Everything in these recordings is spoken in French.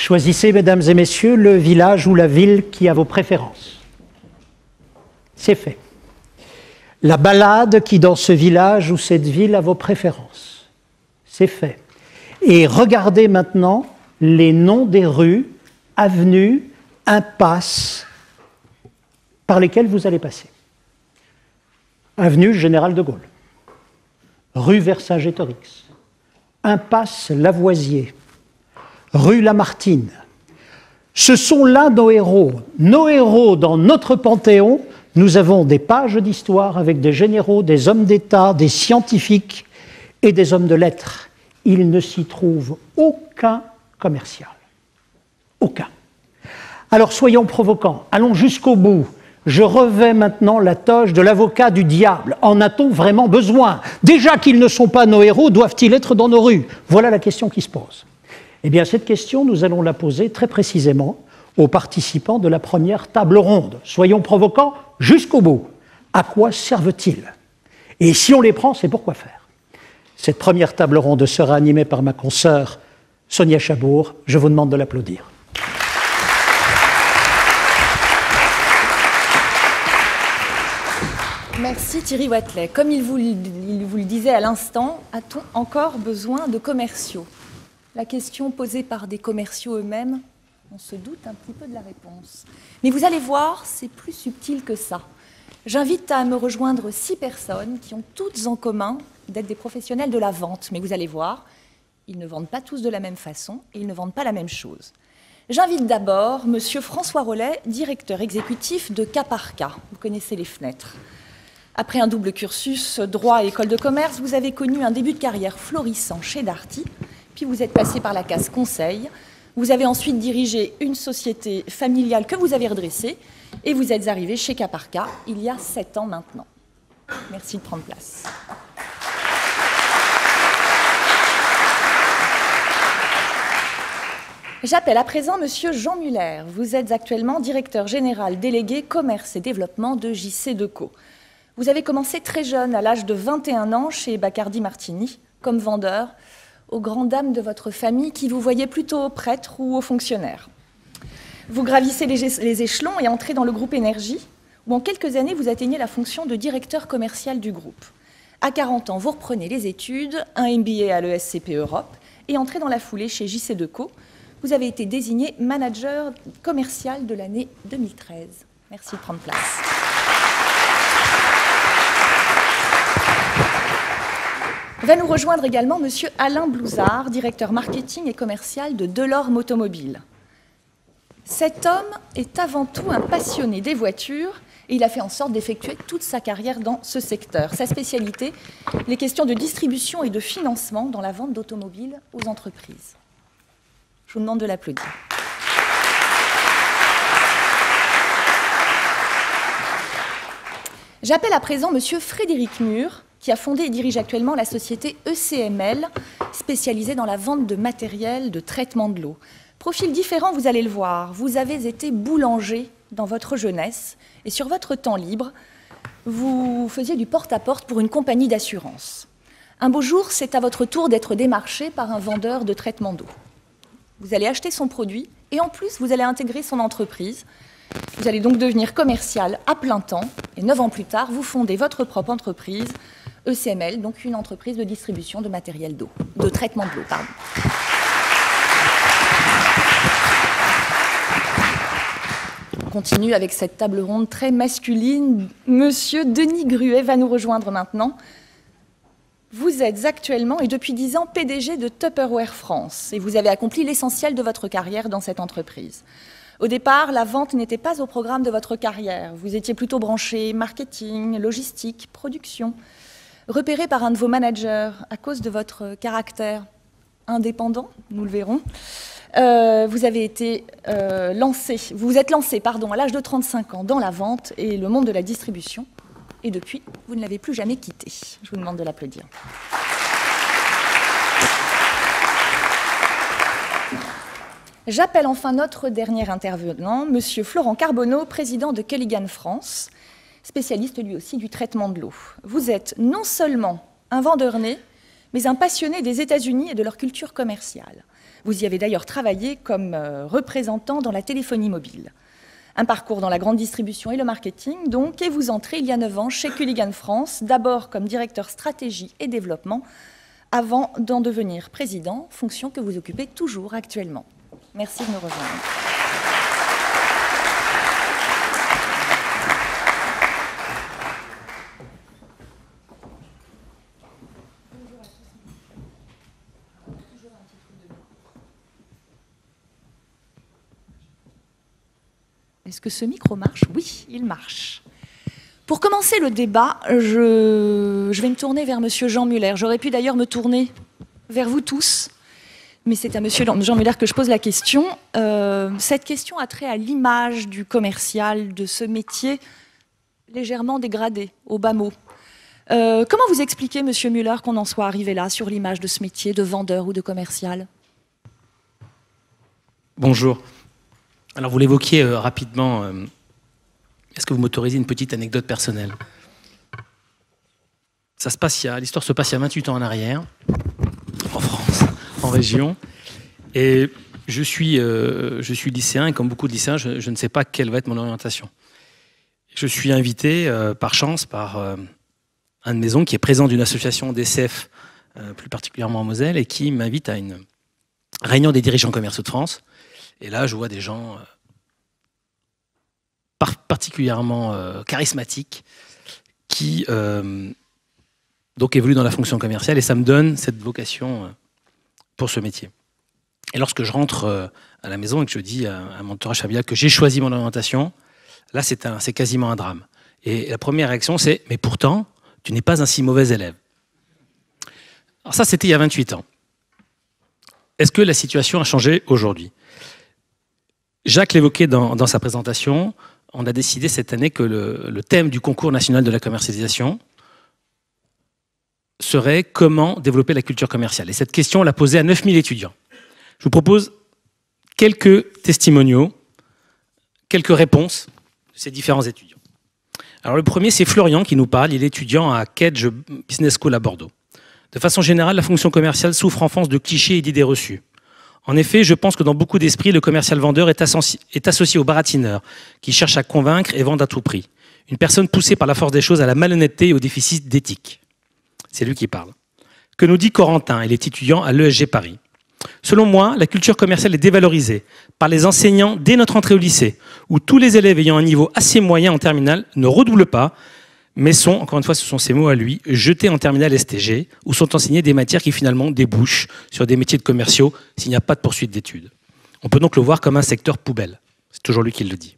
Choisissez, mesdames et messieurs, le village ou la ville qui a vos préférences. C'est fait. La balade qui, dans ce village ou cette ville, a vos préférences. C'est fait. Et regardez maintenant les noms des rues, avenues, impasses par lesquelles vous allez passer. Avenue Général de Gaulle, rue Vercingétorix, impasse Lavoisier, rue Lamartine. Ce sont là nos héros. Nos héros dans notre panthéon. Nous avons des pages d'histoire avec des généraux, des hommes d'État, des scientifiques et des hommes de lettres. Il ne s'y trouve aucun commercial. Aucun. Alors soyons provocants, allons jusqu'au bout. Je revais maintenant la toge de l'avocat du diable. En a-t-on vraiment besoin? Déjà qu'ils ne sont pas nos héros, doivent-ils être dans nos rues? Voilà la question qui se pose. Eh bien, cette question, nous allons la poser très précisément aux participants de la première table ronde. Soyons provocants jusqu'au bout. À quoi servent-ils? Et si on les prend, c'est pour quoi faire? Cette première table ronde sera animée par ma consoeur Sonia Chabour. Je vous demande de l'applaudir. Merci Thierry Wathelet. Comme il vous le disait à l'instant, a-t-on encore besoin de commerciaux? La question posée par des commerciaux eux-mêmes, on se doute un petit peu de la réponse. Mais vous allez voir, c'est plus subtil que ça. J'invite à me rejoindre 6 personnes qui ont toutes en commun d'être des professionnels de la vente. Mais vous allez voir, ils ne vendent pas tous de la même façon et ils ne vendent pas la même chose. J'invite d'abord M. François Rollet, directeur exécutif de Cas par Cas. Vous connaissez les fenêtres. Après un double cursus, droit et école de commerce, vous avez connu un début de carrière florissant chez Darty, puis vous êtes passé par la case conseil. Vous avez ensuite dirigé une société familiale que vous avez redressée et vous êtes arrivé chez Cas par Cas il y a 7 ans maintenant. Merci de prendre place. J'appelle à présent Monsieur Jean Muller. Vous êtes actuellement directeur général délégué commerce et développement de JC Decaux. Vous avez commencé très jeune, à l'âge de 21 ans, chez Bacardi Martini, comme vendeur, aux grandes dames de votre famille qui vous voyaient plutôt au prêtre ou aux fonctionnaires. Vous gravissez les échelons et entrez dans le groupe Énergie, où en quelques années, vous atteignez la fonction de directeur commercial du groupe. À 40 ans, vous reprenez les études, un MBA à l'ESCP Europe, et entrez dans la foulée chez JC Decaux. Vous avez été désigné manager commercial de l'année 2013. Merci de prendre place. Va nous rejoindre également M. Alain Blouzard, directeur marketing et commercial de Delorme Automobile. Cet homme est avant tout un passionné des voitures et il a fait en sorte d'effectuer toute sa carrière dans ce secteur. Sa spécialité, les questions de distribution et de financement dans la vente d'automobiles aux entreprises. Je vous demande de l'applaudir. J'appelle à présent M. Frédéric Mur, qui a fondé et dirige actuellement la société ECML, spécialisée dans la vente de matériel de traitement de l'eau. Profil différent, vous allez le voir. Vous avez été boulanger dans votre jeunesse et sur votre temps libre, vous faisiez du porte-à-porte pour une compagnie d'assurance. Un beau jour, c'est à votre tour d'être démarché par un vendeur de traitement d'eau. Vous allez acheter son produit et en plus, vous allez intégrer son entreprise. Vous allez donc devenir commercial à plein temps et 9 ans plus tard, vous fondez votre propre entreprise, ECML, donc une entreprise de distribution de matériel d'eau, de traitement de l'eau, pardon. On continue avec cette table ronde très masculine. Monsieur Denis Gruet va nous rejoindre maintenant. Vous êtes actuellement et depuis 10 ans PDG de Tupperware France et vous avez accompli l'essentiel de votre carrière dans cette entreprise. Au départ, la vente n'était pas au programme de votre carrière. Vous étiez plutôt branché marketing, logistique, production. Repéré par un de vos managers à cause de votre caractère indépendant, nous le verrons, vous avez été vous vous êtes lancé à l'âge de 35 ans dans la vente et le monde de la distribution. Et depuis, vous ne l'avez plus jamais quitté. Je vous demande de l'applaudir. J'appelle enfin notre dernier intervenant, M. Florent Carbonneau, président de Culligan France, spécialiste lui aussi du traitement de l'eau. Vous êtes non seulement un vendeur né, mais un passionné des États-Unis et de leur culture commerciale. Vous y avez d'ailleurs travaillé comme représentant dans la téléphonie mobile. Un parcours dans la grande distribution et le marketing, donc, et vous entrez il y a 9 ans chez Culligan France, d'abord comme directeur stratégie et développement, avant d'en devenir président, fonction que vous occupez toujours actuellement. Merci de nous rejoindre. Est-ce que ce micro marche? Oui, il marche. Pour commencer le débat, je vais me tourner vers Monsieur Jean Muller. J'aurais pu d'ailleurs me tourner vers vous tous, mais c'est à Monsieur Jean Muller que je pose la question. Cette question a trait à l'image du commercial, de ce métier légèrement dégradé, au bas mot. Comment vous expliquez, Monsieur Muller, qu'on en soit arrivé là, sur l'image de ce métier de vendeur ou de commercial? Bonjour. Alors, vous l'évoquiez rapidement. Est-ce que vous m'autorisez une petite anecdote personnelle? L'histoire se passe il y a 28 ans en arrière, en France, en région. Et je suis lycéen, et comme beaucoup de lycéens, je ne sais pas quelle va être mon orientation. Je suis invité, par chance, par un de mes oncles qui est président d'une association d'ESF, plus particulièrement en Moselle, et qui m'invite à une réunion des dirigeants commerciaux de France. Et là, je vois des gens particulièrement charismatiques qui donc évoluent dans la fonction commerciale, et ça me donne cette vocation pour ce métier. Et lorsque je rentre à la maison et que je dis à mon entourage familial que j'ai choisi mon orientation, là, c'est quasiment un drame. Et la première réaction, c'est « mais pourtant, tu n'es pas un si mauvais élève ». Alors ça, c'était il y a 28 ans. Est-ce que la situation a changé aujourd'hui? Jacques l'évoquait dans sa présentation, on a décidé cette année que le thème du concours national de la commercialisation serait « Comment développer la culture commerciale ?» Et cette question, on l'a posée à 9000 étudiants. Je vous propose quelques testimoniaux, quelques réponses de ces différents étudiants. Alors le premier, c'est Florian qui nous parle, il est étudiant à Kedge Business School à Bordeaux. De façon générale, la fonction commerciale souffre en France de clichés et d'idées reçues. En effet, je pense que dans beaucoup d'esprits, le commercial vendeur est associé au baratineur, qui cherche à convaincre et vendre à tout prix. Une personne poussée par la force des choses à la malhonnêteté et au déficit d'éthique. C'est lui qui parle. Que nous dit Corentin? Il est étudiant à l'ESG Paris. Selon moi, la culture commerciale est dévalorisée par les enseignants dès notre entrée au lycée, où tous les élèves ayant un niveau assez moyen en terminale ne redoublent pas, mais sont, encore une fois, ce sont ses mots à lui, jetés en terminale STG, où sont enseignées des matières qui finalement débouchent sur des métiers de commerciaux s'il n'y a pas de poursuite d'études. On peut donc le voir comme un secteur poubelle. C'est toujours lui qui le dit.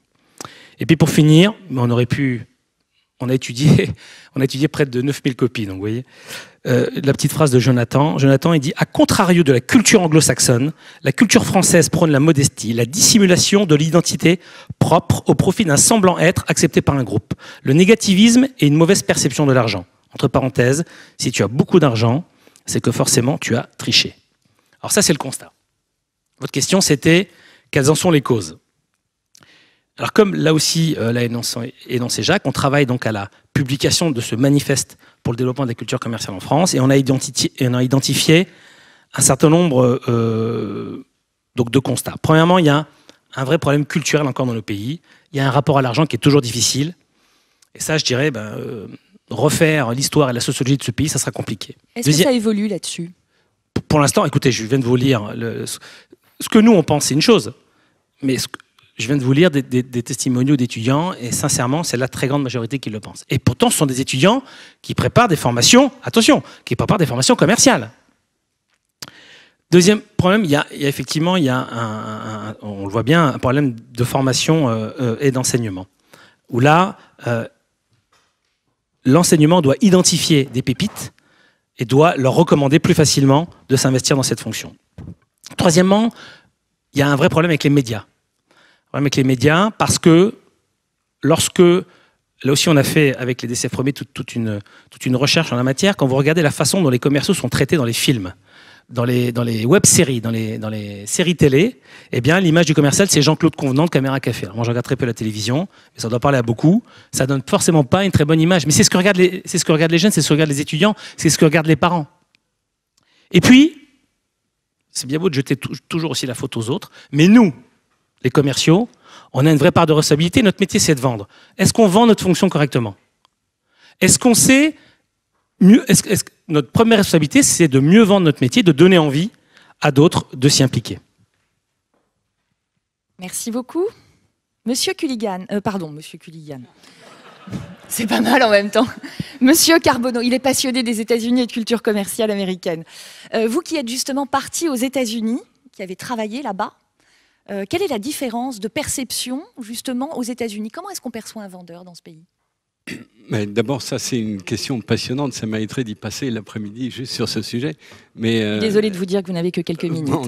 Et puis pour finir, on a étudié près de 9000 copies, donc vous voyez. La petite phrase de Jonathan. Jonathan, il dit « À contrario de la culture anglo-saxonne, la culture française prône la modestie, la dissimulation de l'identité propre au profit d'un semblant être accepté par un groupe, le négativisme et une mauvaise perception de l'argent. Entre parenthèses, si tu as beaucoup d'argent, c'est que forcément tu as triché. » Alors ça, c'est le constat. Votre question, c'était « Quelles en sont les causes ?» Alors comme là aussi l'a énoncé Jacques, on travaille donc à la publication de ce manifeste pour le développement de la culture commerciale en France, et on a identifié un certain nombre donc de constats. Premièrement, il y a un vrai problème culturel encore dans le pays. Il y a un rapport à l'argent qui est toujours difficile. Et ça, je dirais, refaire l'histoire et la sociologie de ce pays, ça sera compliqué. Est-ce que ça évolue là-dessus? Pour l'instant, écoutez, je viens de vous lire ce que nous, on pense, c'est une chose. Mais je viens de vous lire des testimoniaux d'étudiants, et sincèrement, c'est la très grande majorité qui le pense. Et pourtant, ce sont des étudiants qui préparent des formations, attention, qui préparent des formations commerciales. Deuxième problème, il y a effectivement, on le voit bien, un problème de formation et d'enseignement. Où là, l'enseignement doit identifier des pépites et doit leur recommander plus facilement de s'investir dans cette fonction. Troisièmement, il y a un vrai problème avec les médias. Avec les médias, parce que lorsque, là aussi on a fait avec les DCF Premiers toute une recherche en la matière, quand vous regardez la façon dont les commerciaux sont traités dans les films, dans les web-séries, dans les séries télé, eh bien l'image du commercial, c'est Jean-Claude Convenant de Caméra Café. Alors moi je regarde très peu la télévision, mais ça doit parler à beaucoup. Ça donne forcément pas une très bonne image, mais c'est ce que regardent les jeunes, c'est ce que regardent les étudiants, c'est ce que regardent les parents. Et puis, c'est bien beau de jeter toujours aussi la faute aux autres, mais nous, les commerciaux, on a une vraie part de responsabilité. Notre métier, c'est de vendre. Est-ce qu'on vend notre fonction correctement? Est-ce qu'on sait mieux, notre première responsabilité, c'est de mieux vendre notre métier, de donner envie à d'autres de s'y impliquer. Merci beaucoup. Monsieur Culligan, Monsieur Culligan. C'est pas mal en même temps. Monsieur Carbonneau, il est passionné des États-Unis et de culture commerciale américaine. Vous qui êtes justement parti aux États-Unis, qui avez travaillé là-bas, quelle est la différence de perception justement aux États-Unis? Comment est-ce qu'on perçoit un vendeur dans ce pays? D'abord, ça c'est une question passionnante. Ça mériterait d'y passer l'après-midi juste sur ce sujet. Mais désolé de vous dire que vous n'avez que quelques minutes. Bon,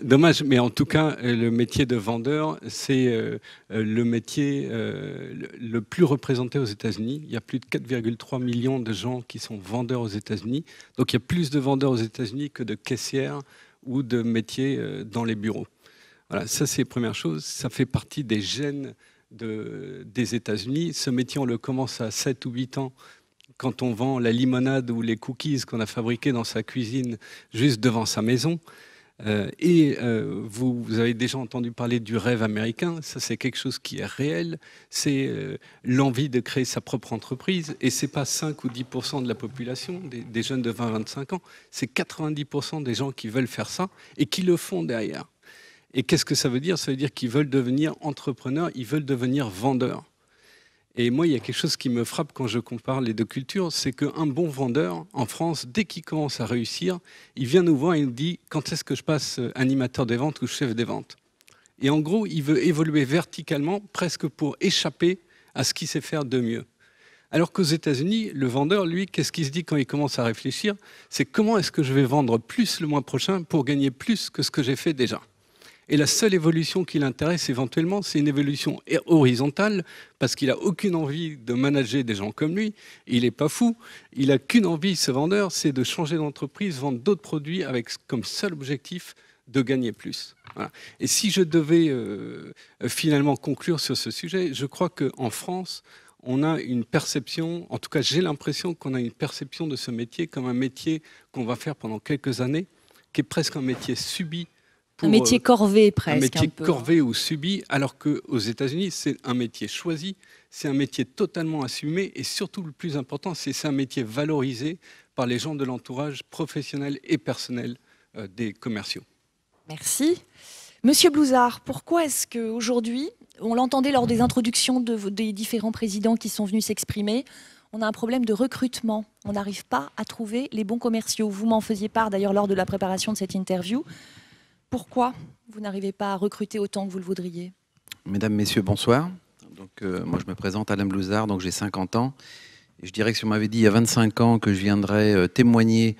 dommage. Mais en tout cas, le métier de vendeur, c'est le métier le plus représenté aux États-Unis. Il y a plus de 4,3 millions de gens qui sont vendeurs aux États-Unis. Donc il y a plus de vendeurs aux États-Unis que de caissières ou de métiers dans les bureaux. Voilà, ça c'est la première chose. Ça fait partie des gènes des États-Unis. Ce métier, on le commence à 7 ou 8 ans quand on vend la limonade ou les cookies qu'on a fabriqués dans sa cuisine juste devant sa maison. Vous avez déjà entendu parler du rêve américain. Ça, c'est quelque chose qui est réel. C'est l'envie de créer sa propre entreprise. Et ce n'est pas 5 ou 10% de la population, des jeunes de 20-25 ans. C'est 90% des gens qui veulent faire ça et qui le font derrière. Et qu'est-ce que ça veut dire? Ça veut dire qu'ils veulent devenir entrepreneurs, ils veulent devenir vendeurs. Et moi, il y a quelque chose qui me frappe quand je compare les deux cultures, c'est qu'un bon vendeur, en France, dès qu'il commence à réussir, il vient nous voir et nous dit « Quand est-ce que je passe animateur des ventes ou chef des ventes ?» Et en gros, il veut évoluer verticalement, presque pour échapper à ce qu'il sait faire de mieux. Alors qu'aux États-Unis, le vendeur, lui, qu'est-ce qu'il se dit quand il commence à réfléchir? C'est comment est-ce que je vais vendre plus le mois prochain pour gagner plus que ce que j'ai fait déjà? Et la seule évolution qui l'intéresse éventuellement, c'est une évolution horizontale, parce qu'il n'a aucune envie de manager des gens comme lui. Il n'est pas fou. Il n'a qu'une envie, ce vendeur, c'est de changer d'entreprise, vendre d'autres produits avec comme seul objectif de gagner plus. Voilà. Et si je devais finalement conclure sur ce sujet, je crois qu'en France, on a une perception, en tout cas j'ai l'impression qu'on a une perception de ce métier comme un métier qu'on va faire pendant quelques années, qui est presque un métier subi. Un métier corvée presque. Un métier corvée ou subi, alors qu'aux États-Unis, c'est un métier choisi, c'est un métier totalement assumé et surtout le plus important, c'est un métier valorisé par les gens de l'entourage professionnel et personnel des commerciaux. Merci. Monsieur Blouzard, pourquoi est-ce qu'aujourd'hui, on l'entendait lors des introductions des différents présidents qui sont venus s'exprimer, on a un problème de recrutement. On n'arrive pas à trouver les bons commerciaux. Vous m'en faisiez part d'ailleurs lors de la préparation de cette interview. Pourquoi vous n'arrivez pas à recruter autant que vous le voudriez? Mesdames, Messieurs, bonsoir. Donc, moi, je me présente Alain Blouzard, donc j'ai 50 ans. Et je dirais que si on m'avait dit il y a 25 ans que je viendrais témoigner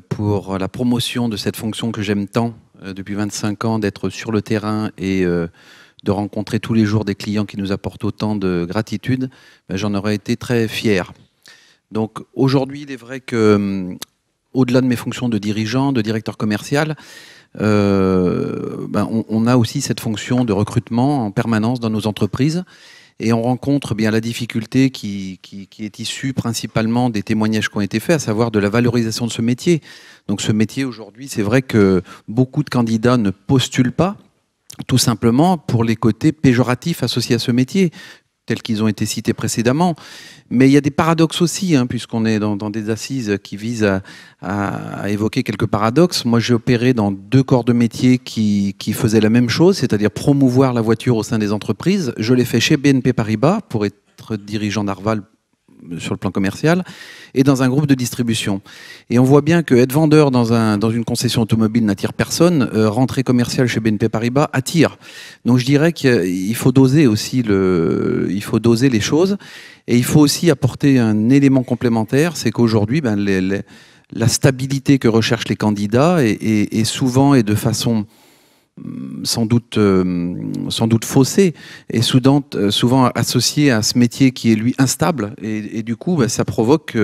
pour la promotion de cette fonction que j'aime tant depuis 25 ans, d'être sur le terrain et de rencontrer tous les jours des clients qui nous apportent autant de gratitude, ben, j'en aurais été très fier. Donc aujourd'hui, il est vrai que, au-delà de mes fonctions de dirigeant, de directeur commercial, on a aussi cette fonction de recrutement en permanence dans nos entreprises et on rencontre bien la difficulté qui est issue principalement des témoignages qui ont été faits, à savoir de la valorisation de ce métier. Donc ce métier aujourd'hui, c'est vrai que beaucoup de candidats ne postulent pas, tout simplement pour les côtés péjoratifs associés à ce métier, tels qu'ils ont été cités précédemment. Mais il y a des paradoxes aussi, hein, puisqu'on est dans des assises qui visent à évoquer quelques paradoxes. Moi, j'ai opéré dans 2 corps de métier qui faisaient la même chose, c'est-à-dire promouvoir la voiture au sein des entreprises. Je l'ai fait chez BNP Paribas, pour être dirigeant d'Arval sur le plan commercial, et dans un groupe de distribution. Et on voit bien que être vendeur dans une concession automobile n'attire personne, rentrer commercial chez BNP Paribas attire. Donc je dirais qu'il faut doser aussi il faut doser les choses, et il faut aussi apporter un élément complémentaire, c'est qu'aujourd'hui, la stabilité que recherchent les candidats est souvent et de façon sans doute faussée et souvent associé à ce métier qui est lui instable et du coup ça provoque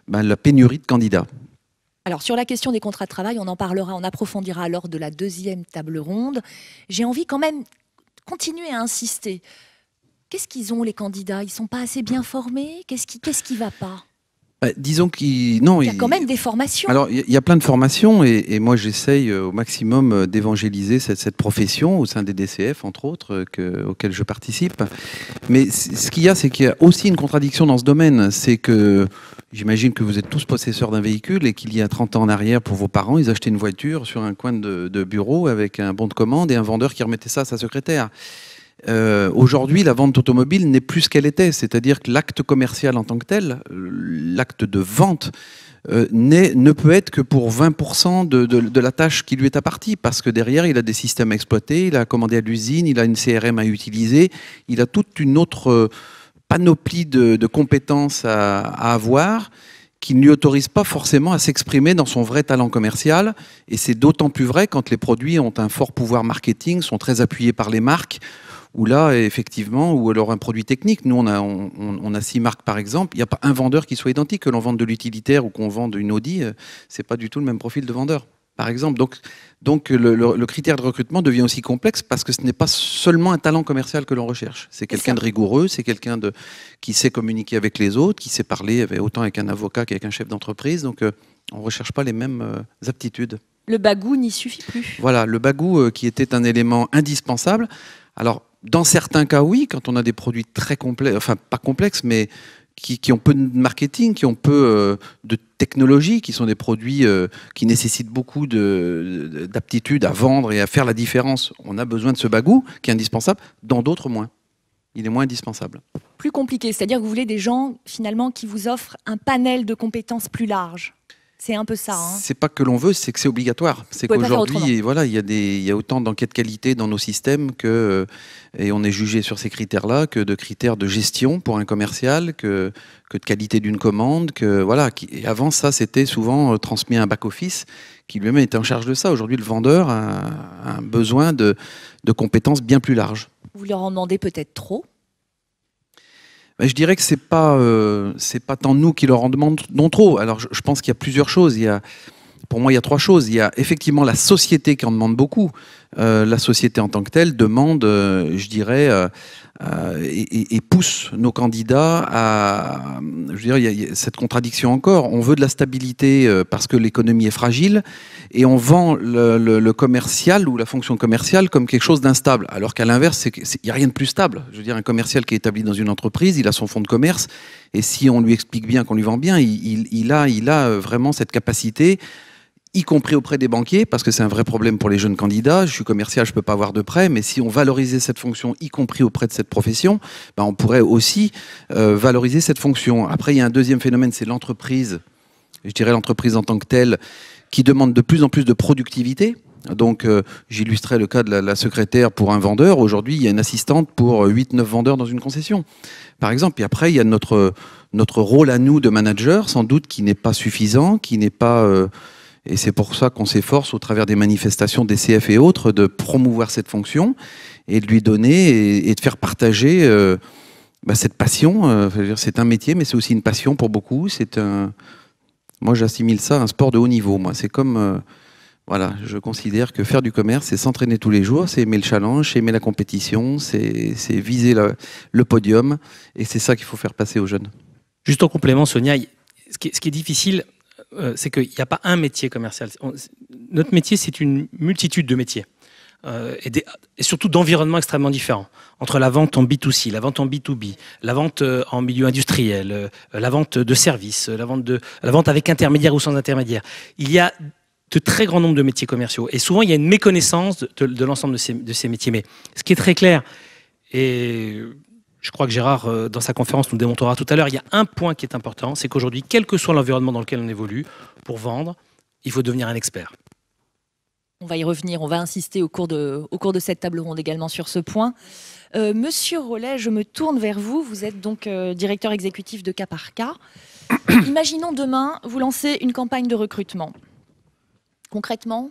la pénurie de candidats. Alors sur la question des contrats de travail, on en parlera, on approfondira lors de la 2e table ronde. J'ai envie quand même de continuer à insister. Qu'est-ce qu'ils ont les candidats? Ils ne sont pas assez bien formés? Qu'est-ce qui ne va pas? Disons qu'il y a quand même des formations. Alors, il y a plein de formations et moi, j'essaye au maximum d'évangéliser cette profession au sein des DCF, entre autres, auxquels je participe. Mais ce qu'il y a, c'est qu'il y a aussi une contradiction dans ce domaine. C'est que j'imagine que vous êtes tous possesseurs d'un véhicule et qu'il y a 30 ans en arrière, pour vos parents, ils achetaient une voiture sur un coin de bureau avec un bon de commande et un vendeur qui remettait ça à sa secrétaire. Aujourd'hui, la vente automobile n'est plus ce qu'elle était, c'est-à-dire que l'acte commercial en tant que tel, l'acte de vente, ne peut être que pour 20% de la tâche qui lui est appartie, parce que derrière, il a des systèmes à exploiter, il a commandé à l'usine, il a une CRM à utiliser, il a toute une autre panoplie de compétences à avoir, qui ne lui autorise pas forcément à s'exprimer dans son vrai talent commercial. Et c'est d'autant plus vrai quand les produits ont un fort pouvoir marketing, sont très appuyés par les marques, ou là, effectivement, ou alors un produit technique. Nous, on a 6 marques, par exemple. Il n'y a pas un vendeur qui soit identique. Que l'on vende de l'utilitaire ou qu'on vende une Audi, c'est pas du tout le même profil de vendeur, par exemple. Donc le critère de recrutement devient aussi complexe parce que ce n'est pas seulement un talent commercial que l'on recherche. C'est quelqu'un de rigoureux, c'est quelqu'un qui sait communiquer avec les autres, qui sait parler autant avec un avocat qu'avec un chef d'entreprise. Donc, on ne recherche pas les mêmes aptitudes. Le bagou n'y suffit plus. Voilà, le bagou qui était un élément indispensable. Alors, dans certains cas, oui, quand on a des produits très complexes, enfin pas complexes, mais qui ont peu de marketing, qui ont peu de technologie, qui sont des produits qui nécessitent beaucoup d'aptitude à vendre et à faire la différence. On a besoin de ce bagou qui est indispensable, dans d'autres moins. Il est moins indispensable. Plus compliqué, c'est-à-dire que vous voulez des gens finalement qui vous offrent un panel de compétences plus large. C'est un peu ça. C'est pas que l'on veut, c'est que c'est obligatoire. C'est qu'aujourd'hui, voilà, il y a autant d'enquêtes qualité dans nos systèmes et on est jugé sur ces critères-là que de critères de gestion pour un commercial, que de qualité d'une commande, et avant ça, c'était souvent transmis à un back-office qui lui-même était en charge de ça. Aujourd'hui, le vendeur a un besoin de compétences bien plus larges. Vous leur en demandez peut-être trop ? Je dirais que c'est pas tant nous qui leur en demandons trop. Alors je pense qu'il y a plusieurs choses. Pour moi, il y a 3 choses. Il y a effectivement la société qui en demande beaucoup. La société en tant que telle demande, je dirais, et pousse nos candidats à... Je dirais, il y a cette contradiction encore. On veut de la stabilité parce que l'économie est fragile et on vend le commercial ou la fonction commerciale comme quelque chose d'instable. Alors qu'à l'inverse, il n'y a rien de plus stable. Je veux dire, un commercial qui est établi dans une entreprise, il a son fonds de commerce et si on lui explique bien, qu'on lui vend bien, il a vraiment cette capacité, y compris auprès des banquiers, parce que c'est un vrai problème pour les jeunes candidats. Je suis commercial, je ne peux pas avoir de prêt, mais si on valorisait cette fonction, y compris auprès de cette profession, on pourrait aussi valoriser cette fonction. Après, il y a un deuxième phénomène, c'est l'entreprise, je dirais l'entreprise en tant que telle, qui demande de plus en plus de productivité. Donc, j'illustrais le cas de la secrétaire pour un vendeur. Aujourd'hui, il y a une assistante pour 8-9 vendeurs dans une concession, par exemple. Et après, il y a notre rôle à nous de manager, sans doute, qui n'est pas suffisant, qui n'est pas... Et c'est pour ça qu'on s'efforce, au travers des manifestations des CF et autres, de promouvoir cette fonction et de lui donner et de faire partager cette passion. C'est un métier, mais c'est aussi une passion pour beaucoup. Moi, j'assimile ça à un sport de haut niveau. Moi, c'est comme... je considère que faire du commerce, c'est s'entraîner tous les jours, c'est aimer le challenge, c'est aimer la compétition, c'est viser le podium. Et c'est ça qu'il faut faire passer aux jeunes. Juste en complément, Sonia, ce qui est difficile... c'est qu'il n'y a pas un métier commercial. Notre métier, c'est une multitude de métiers. Et surtout d'environnements extrêmement différents. Entre la vente en B2C, la vente en B2B, la vente en milieu industriel, la vente de services, la vente avec intermédiaire ou sans intermédiaire. Il y a de très grands nombres de métiers commerciaux. Et souvent, il y a une méconnaissance de l'ensemble de ces métiers. Mais ce qui est très clair, et... je crois que Gérard, dans sa conférence, nous le démontrera tout à l'heure, il y a un point qui est important, c'est qu'aujourd'hui, quel que soit l'environnement dans lequel on évolue, pour vendre, il faut devenir un expert. On va y revenir, on va insister au cours de cette table ronde également sur ce point. Monsieur Rollet, je me tourne vers vous. Vous êtes donc directeur exécutif de Cas par Cas. Imaginons demain, vous lancez une campagne de recrutement. Concrètement,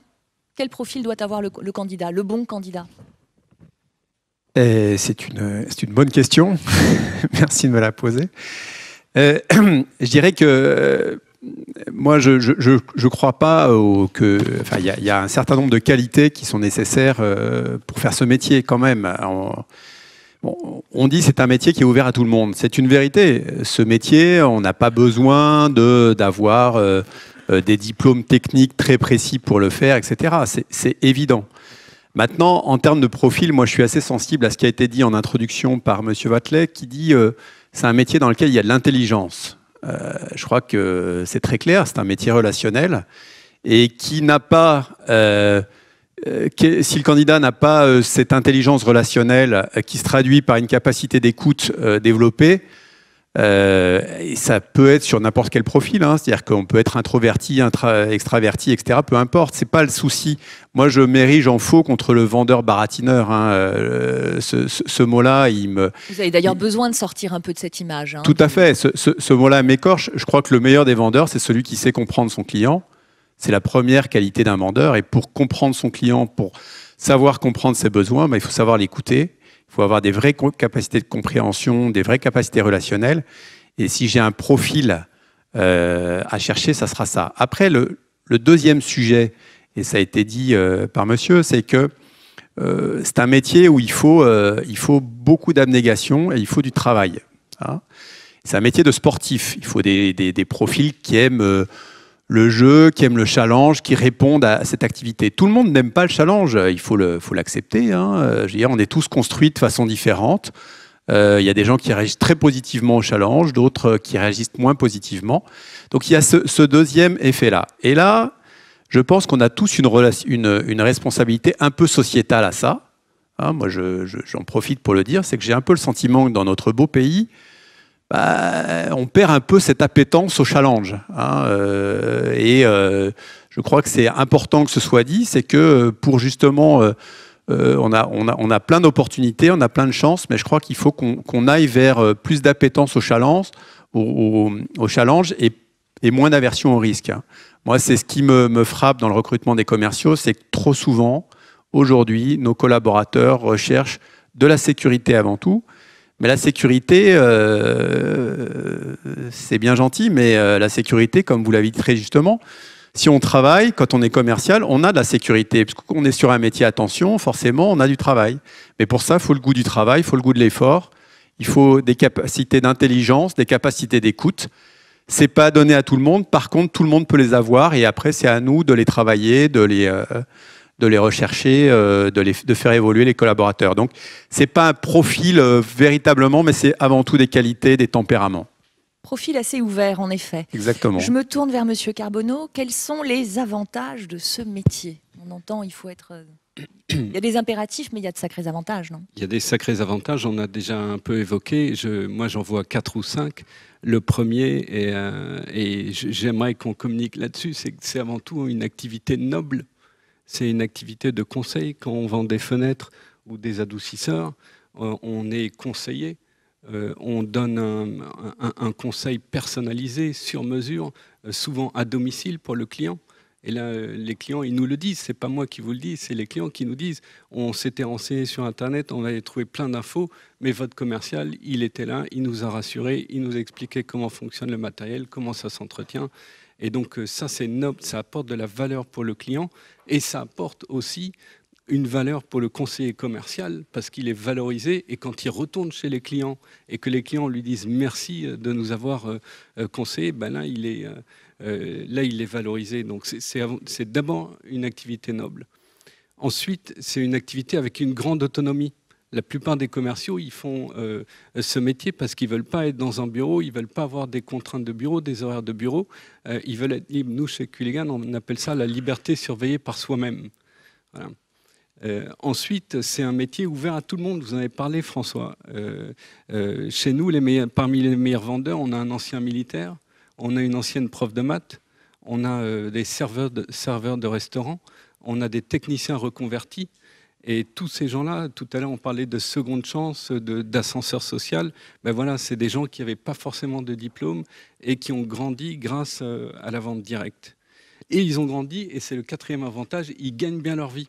quel profil doit avoir le candidat, le bon candidat ? C'est une bonne question. Merci de me la poser. Je dirais que moi, je crois pas il y a un certain nombre de qualités qui sont nécessaires pour faire ce métier quand même. Bon, on dit c'est un métier qui est ouvert à tout le monde. C'est une vérité. Ce métier, on n'a pas besoin d'avoir des diplômes techniques très précis pour le faire, etc. C'est évident. Maintenant, en termes de profil, moi je suis assez sensible à ce qui a été dit en introduction par M. Wathelet, qui dit c'est un métier dans lequel il y a de l'intelligence. Je crois que c'est très clair, c'est un métier relationnel et qui n'a pas, si le candidat n'a pas cette intelligence relationnelle qui se traduit par une capacité d'écoute développée, et ça peut être sur n'importe quel profil, hein, c'est-à-dire qu'on peut être introverti, extraverti, etc. Peu importe, c'est pas le souci. Moi, je m'érige en faux contre le vendeur baratineur. Hein, ce mot-là, Vous avez d'ailleurs besoin de sortir un peu de cette image. Hein, Tout à fait. Ce mot-là m'écorche. Je crois que le meilleur des vendeurs, c'est celui qui sait comprendre son client. C'est la première qualité d'un vendeur. Et pour comprendre son client, pour savoir comprendre ses besoins, il faut savoir l'écouter. Il faut avoir des vraies capacités de compréhension, des vraies capacités relationnelles. Et si j'ai un profil à chercher, ça sera ça. Après, le deuxième sujet, et ça a été dit par monsieur, c'est que c'est un métier où il faut beaucoup d'abnégation et il faut du travail. Hein. C'est un métier de sportif. Il faut des profils qui aiment le jeu, qui aiment le challenge, qui répondent à cette activité. Tout le monde n'aime pas le challenge, il faut l'accepter. Hein. Je veux dire, on est tous construits de façon différente. Il y a des gens qui réagissent très positivement au challenge, d'autres qui réagissent moins positivement. Donc il y a ce deuxième effet-là. Et là, je pense qu'on a tous une responsabilité un peu sociétale à ça. Hein, moi, j'en profite pour le dire, c'est que j'ai un peu le sentiment que dans notre beau pays, on perd un peu cette appétence au challenge. Hein, je crois que c'est important que ce soit dit, c'est que pour justement, on a plein d'opportunités, on a plein de chances, mais je crois qu'il faut qu'on aille vers plus d'appétence au challenge, et moins d'aversion au risque. Hein. Moi, c'est ce qui me frappe dans le recrutement des commerciaux, c'est que trop souvent, aujourd'hui, nos collaborateurs recherchent de la sécurité avant tout. Mais la sécurité, c'est bien gentil, mais la sécurité, comme vous l'avez dit très justement, si on travaille, quand on est commercial, on a de la sécurité. Parce qu'on est sur un métier à tension, forcément, on a du travail. Mais pour ça, il faut le goût du travail, il faut le goût de l'effort, il faut des capacités d'intelligence, des capacités d'écoute. C'est pas donné à tout le monde. Par contre, tout le monde peut les avoir. Et après, c'est à nous de les travailler, de les rechercher, de faire évoluer les collaborateurs. Donc, ce n'est pas un profil véritablement, mais c'est avant tout des qualités, des tempéraments. Profil assez ouvert, en effet. Exactement. Je me tourne vers Monsieur Carbonneau. Quels sont les avantages de ce métier? On entend, il faut être... Il y a des impératifs, mais il y a de sacrés avantages, non? Il y a des sacrés avantages, on a déjà un peu évoqué. Moi, j'en vois 4 ou 5. Le premier, et j'aimerais qu'on communique là-dessus, c'est que c'est avant tout une activité noble. C'est une activité de conseil. Quand on vend des fenêtres ou des adoucisseurs, on est conseillé. On donne un conseil personnalisé, sur mesure, souvent à domicile pour le client. Et là, les clients, ils nous le disent. C'est pas moi qui vous le dis, c'est les clients qui nous disent. On s'était renseigné sur Internet, on avait trouvé plein d'infos, mais votre commercial, il était là, il nous a rassurés, il nous a expliqué comment fonctionne le matériel, comment ça s'entretient. Et donc ça, c'est noble, ça apporte de la valeur pour le client et ça apporte aussi une valeur pour le conseiller commercial parce qu'il est valorisé et quand il retourne chez les clients et que les clients lui disent merci de nous avoir conseillé, ben là, il est valorisé. Donc c'est d'abord une activité noble. Ensuite, c'est une activité avec une grande autonomie. La plupart des commerciaux, ils font ce métier parce qu'ils ne veulent pas être dans un bureau, ils ne veulent pas avoir des contraintes de bureau, des horaires de bureau. Ils veulent être libres. Nous, chez Culligan, on appelle ça la liberté surveillée par soi-même. Voilà. Ensuite, c'est un métier ouvert à tout le monde. Vous en avez parlé, François. Chez nous, parmi les meilleurs vendeurs, on a un ancien militaire, on a une ancienne prof de maths, on a des serveurs de restaurants, on a des techniciens reconvertis. Et tous ces gens-là, tout à l'heure on parlait de seconde chance, d'ascenseur social, ben voilà, c'est des gens qui n'avaient pas forcément de diplôme et qui ont grandi grâce à la vente directe. Et ils ont grandi, et c'est le 4e avantage, ils gagnent bien leur vie.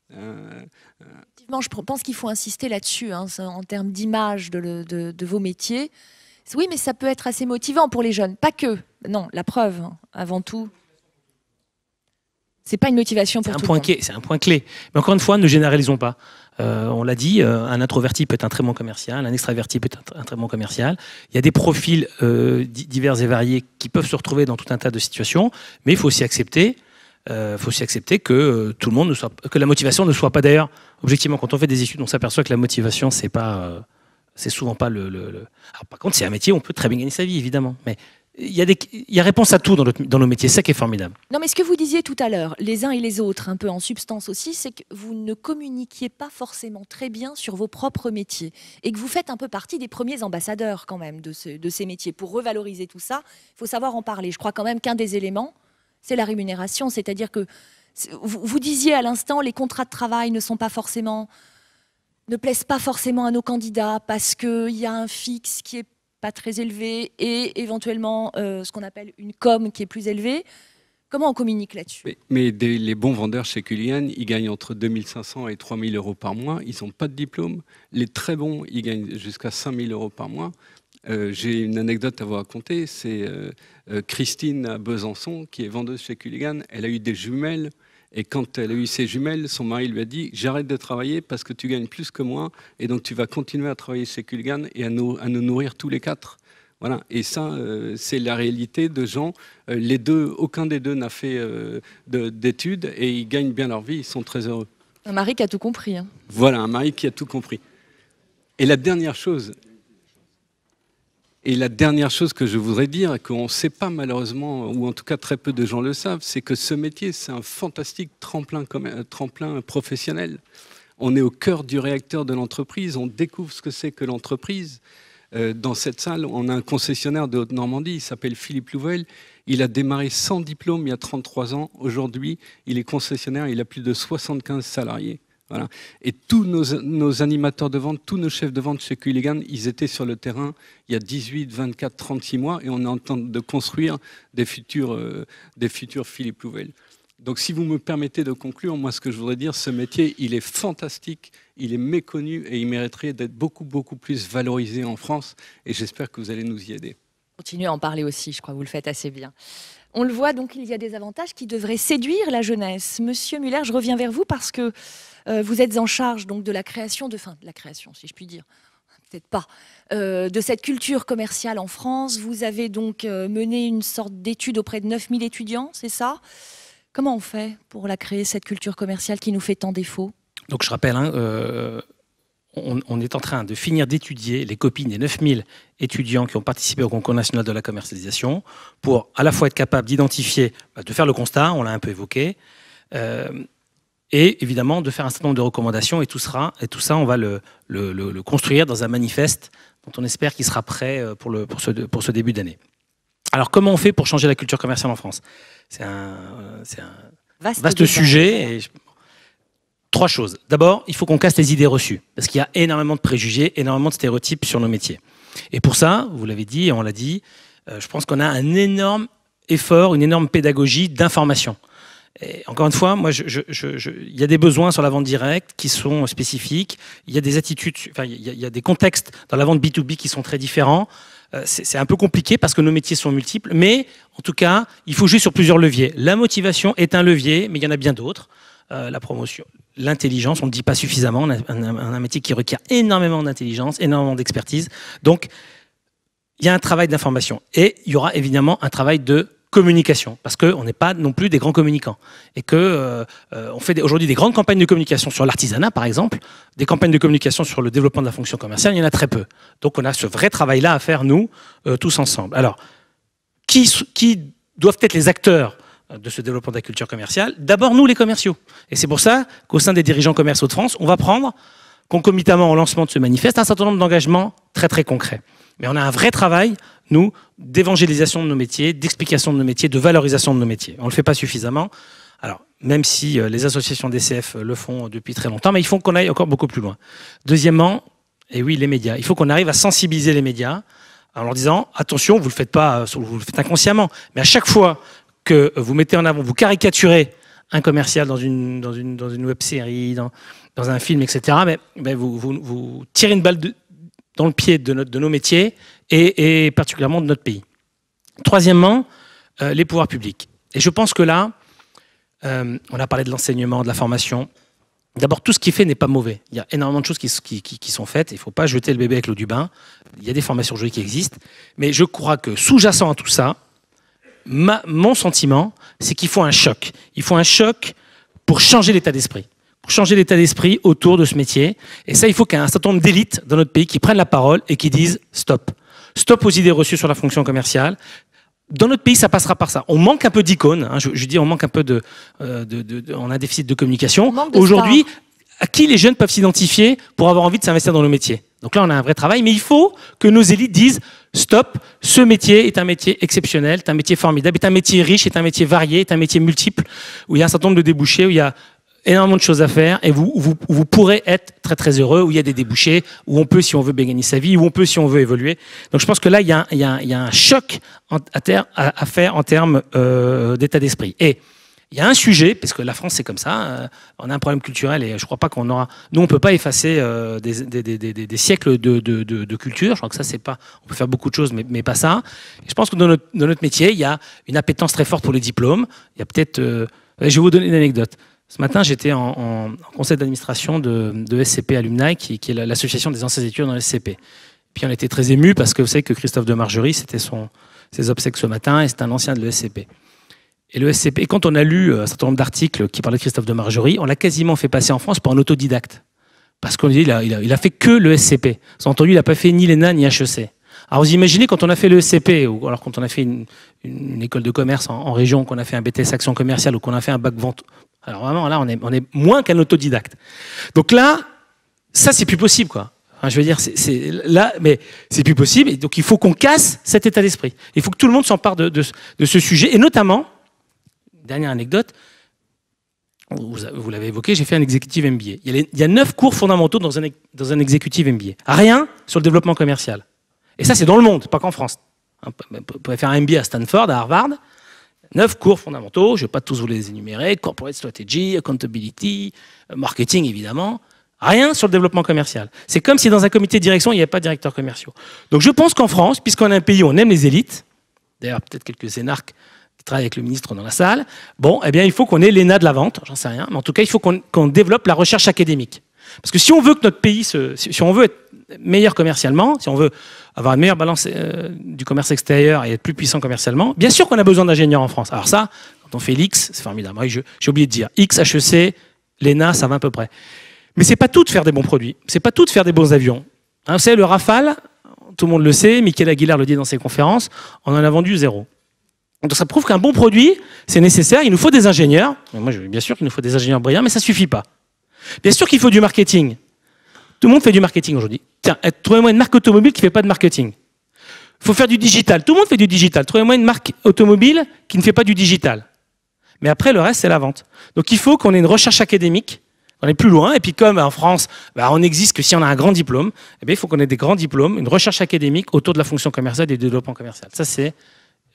Effectivement, je pense qu'il faut insister là-dessus, hein, en termes d'image de vos métiers. Oui, mais ça peut être assez motivant pour les jeunes. Pas que. Non, la preuve, avant tout. C'est pas une motivation pour tout le monde. C'est un point clé. Mais encore une fois, ne généralisons pas. On l'a dit, un introverti peut être un très bon commercial, un extraverti peut être un très bon commercial. Il y a des profils divers et variés qui peuvent se retrouver dans tout un tas de situations, mais il faut aussi accepter que tout le monde que la motivation ne soit pas, d'ailleurs, objectivement, quand on fait des études, on s'aperçoit que la motivation, c'est souvent pas Alors, par contre, c'est un métier où on peut très bien gagner sa vie, évidemment, mais il y a réponse à tout dans nos métiers, c'est ça qui est formidable. Non, mais ce que vous disiez tout à l'heure, les uns et les autres, un peu en substance aussi, c'est que vous ne communiquiez pas forcément très bien sur vos propres métiers et que vous faites un peu partie des premiers ambassadeurs quand même de ces métiers. Pour revaloriser tout ça, il faut savoir en parler. Je crois quand même qu'un des éléments, c'est la rémunération, c'est-à-dire que vous disiez à l'instant, les contrats de travail ne plaisent pas forcément à nos candidats parce qu'il y a un fixe qui est pas très élevé et éventuellement ce qu'on appelle une com qui est plus élevée. Comment on communique là-dessus? Mais les bons vendeurs chez Culligan, ils gagnent entre 2500 et 3000 euros par mois. Ils n'ont pas de diplôme. Les très bons, ils gagnent jusqu'à 5000 euros par mois. J'ai une anecdote à vous raconter. C'est Christine à Besançon, qui est vendeuse chez Culligan. Elle a eu des jumelles. Et quand elle a eu ses jumelles, son mari lui a dit « J'arrête de travailler parce que tu gagnes plus que moi et donc tu vas continuer à travailler chez Culligan et à nous nourrir tous les quatre. » Voilà. Et ça, c'est la réalité de gens. Les deux, aucun des deux n'a fait d'études et ils gagnent bien leur vie, ils sont très heureux. Un mari qui a tout compris. Hein. Voilà, un mari qui a tout compris. Et la dernière chose que je voudrais dire, et qu'on ne sait pas malheureusement, ou en tout cas très peu de gens le savent, c'est que ce métier, c'est un fantastique tremplin professionnel. On est au cœur du réacteur de l'entreprise, on découvre ce que c'est que l'entreprise. Dans cette salle, on a un concessionnaire de Haute-Normandie, il s'appelle Philippe Louvel. Il a démarré sans diplôme il y a 33 ans. Aujourd'hui, il est concessionnaire, il a plus de 75 salariés. Voilà. Et tous nos animateurs de vente, tous nos chefs de vente chez Culligan, ils étaient sur le terrain il y a 18, 24, 36 mois et on est en train de construire des futurs Philippe Louvel. Donc si vous me permettez de conclure, moi ce que je voudrais dire, ce métier, il est fantastique, il est méconnu et il mériterait d'être beaucoup, beaucoup plus valorisé en France et j'espère que vous allez nous y aider. Continuez à en parler aussi, je crois que vous le faites assez bien. On le voit, donc il y a des avantages qui devraient séduire la jeunesse. Monsieur Muller, je reviens vers vous parce que vous êtes en charge donc de la création, de la création, si je puis dire, peut-être pas, de cette culture commerciale en France. Vous avez donc mené une sorte d'étude auprès de 9000 étudiants, c'est ça? Comment on fait pour la créer, cette culture commerciale qui nous fait tant défaut? Donc je rappelle, on est en train de finir d'étudier les copies des 9000 étudiants qui ont participé au concours national de la commercialisation pour à la fois être capable d'identifier, de faire le constat, on l'a un peu évoqué, et évidemment de faire un certain nombre de recommandations et tout ça, on va le construire dans un manifeste dont on espère qu'il sera prêt pour ce début d'année. Alors comment on fait pour changer la culture commerciale en France? C'est un vaste sujet. Et trois choses. D'abord, il faut qu'on casse les idées reçues, parce qu'il y a énormément de préjugés, énormément de stéréotypes sur nos métiers. Et pour ça, vous l'avez dit et on l'a dit, je pense qu'on a un énorme effort, une énorme pédagogie d'information. Et encore une fois, moi, il y a des besoins sur la vente directe qui sont spécifiques. Il y a des attitudes, enfin, il y a des contextes dans la vente B2B qui sont très différents. C'est un peu compliqué parce que nos métiers sont multiples, mais en tout cas, il faut jouer sur plusieurs leviers. La motivation est un levier, mais il y en a bien d'autres. La promotion, l'intelligence, on ne dit pas suffisamment. On a un métier qui requiert énormément d'intelligence, énormément d'expertise. Donc, il y a un travail d'information et il y aura évidemment un travail de communication, parce qu'on n'est pas non plus des grands communicants. Et on fait aujourd'hui des grandes campagnes de communication sur l'artisanat, par exemple, des campagnes de communication sur le développement de la fonction commerciale, il y en a très peu. Donc on a ce vrai travail-là à faire, nous, tous ensemble. Alors, qui doivent être les acteurs de ce développement de la culture commerciale? D'abord, nous, les commerciaux. Et c'est pour ça qu'au sein des dirigeants commerciaux de France, on va prendre, concomitamment au lancement de ce manifeste, un certain nombre d'engagements très, très concrets. Mais on a un vrai travail, nous, d'évangélisation de nos métiers, d'explication de nos métiers, de valorisation de nos métiers. On ne le fait pas suffisamment. Alors, même si les associations DCF le font depuis très longtemps, mais il faut qu'on aille encore beaucoup plus loin. Deuxièmement, et oui, les médias. Il faut qu'on arrive à sensibiliser les médias en leur disant, attention, vous le faites pas, vous le faites inconsciemment, mais à chaque fois que vous mettez en avant, vous caricaturez un commercial dans une web-série, dans un film, etc., vous tirez une balle dans le pied de nos métiers et particulièrement de notre pays. Troisièmement, les pouvoirs publics. Et je pense que là, On a parlé de l'enseignement, de la formation. D'abord, tout ce qui est fait n'est pas mauvais. Il y a énormément de choses qui sont faites. Il ne faut pas jeter le bébé avec l'eau du bain. Il y a des formations juridiques qui existent. Mais je crois que sous-jacent à tout ça, mon sentiment, c'est qu'il faut un choc. Il faut un choc pour changer l'état d'esprit. Pour changer l'état d'esprit autour de ce métier. Et ça, il faut qu'il y ait un certain nombre d'élites dans notre pays qui prennent la parole et qui disent stop. Stop aux idées reçues sur la fonction commerciale. Dans notre pays, ça passera par ça. On manque un peu d'icônes. Hein, je dis, on manque un peu on a un déficit de communication. Aujourd'hui, à qui les jeunes peuvent s'identifier pour avoir envie de s'investir dans le métier? Donc là, on a un vrai travail, mais il faut que nos élites disent stop, ce métier est un métier exceptionnel, est un métier formidable, est un métier riche, est un métier varié, est un métier multiple, où il y a un certain nombre de débouchés, où il y a énormément de choses à faire, et vous pourrez être très très heureux, où il y a des débouchés, où on peut, si on veut, gagner sa vie, où on peut, si on veut, évoluer. Donc je pense que là, il y a un choc à faire en termes d'état d'esprit. Et il y a un sujet, parce que la France, c'est comme ça, on a un problème culturel, et je ne crois pas qu'on aura... Nous, on ne peut pas effacer des siècles de culture. Je crois que ça, c'est pas... On peut faire beaucoup de choses, mais pas ça. Et je pense que dans notre métier, il y a une appétence très forte pour les diplômes. Il y a peut-être... je vais vous donner une anecdote. Ce matin, j'étais en conseil d'administration de SCP Alumni, qui est l'association des anciens étudiants dans le SCP. Puis on était très émus parce que vous savez que Christophe de Margerie, c'était ses obsèques ce matin, et c'est un ancien de l'ESCP. Et le SCP, quand on a lu un certain nombre d'articles qui parlaient de Christophe de Margerie, on l'a quasiment fait passer en France pour un autodidacte. Parce qu'on dit il a fait que le SCP. Sans entendu, il n'a pas fait ni l'ENA ni HEC. Alors vous imaginez quand on a fait le SCP, ou alors quand on a fait une école de commerce en région, qu'on a fait un BTS Action Commerciale ou qu'on a fait un bac vente. Alors vraiment, là, on est moins qu'un autodidacte. Donc là, ça, c'est plus possible, quoi. Enfin, je veux dire, mais c'est plus possible. Et donc, il faut qu'on casse cet état d'esprit. Il faut que tout le monde s'empare de ce sujet. Et notamment, dernière anecdote, vous l'avez évoqué, j'ai fait un executive MBA. Il y a 9 cours fondamentaux dans un executive MBA. Rien sur le développement commercial. Et ça, c'est dans le monde, pas qu'en France. Vous pouvez faire un MBA à Stanford, à Harvard. 9 cours fondamentaux, je ne vais pas tous vous les énumérer, corporate strategy, accountability, marketing évidemment, rien sur le développement commercial. C'est comme si dans un comité de direction, il n'y avait pas de directeurs commerciaux. Donc je pense qu'en France, puisqu'on a un pays où on aime les élites, d'ailleurs peut-être quelques énarques qui travaillent avec le ministre dans la salle, bon, eh bien il faut qu'on ait l'ENA de la vente, j'en sais rien, mais en tout cas il faut qu'on développe la recherche académique. Parce que si on veut que notre pays, si on veut être meilleur commercialement, si on veut avoir une meilleure balance du commerce extérieur et être plus puissant commercialement, bien sûr qu'on a besoin d'ingénieurs en France. Alors ça, quand on fait l'X, c'est formidable. Oui, j'ai oublié de dire, X, HEC, l'ENA, ça va à peu près. Mais c'est pas tout de faire des bons produits, c'est pas tout de faire des bons avions. Hein, vous savez, le Rafale, tout le monde le sait, Michael Aguilar le dit dans ses conférences, on en a vendu 0. Donc ça prouve qu'un bon produit, c'est nécessaire, il nous faut des ingénieurs. Moi, bien sûr qu'il nous faut des ingénieurs brillants, mais ça suffit pas. Bien sûr qu'il faut du marketing. Tout le monde fait du marketing aujourd'hui. Tiens, trouvez-moi une marque automobile qui ne fait pas de marketing. Il faut faire du digital. Tout le monde fait du digital. Trouvez-moi une marque automobile qui ne fait pas du digital. Mais après, le reste, c'est la vente. Donc il faut qu'on ait une recherche académique, qu'on aille plus loin. Et puis comme en France, on n'existe que si on a un grand diplôme, eh bien, il faut qu'on ait des grands diplômes, une recherche académique autour de la fonction commerciale et du développement commercial. Ça, c'est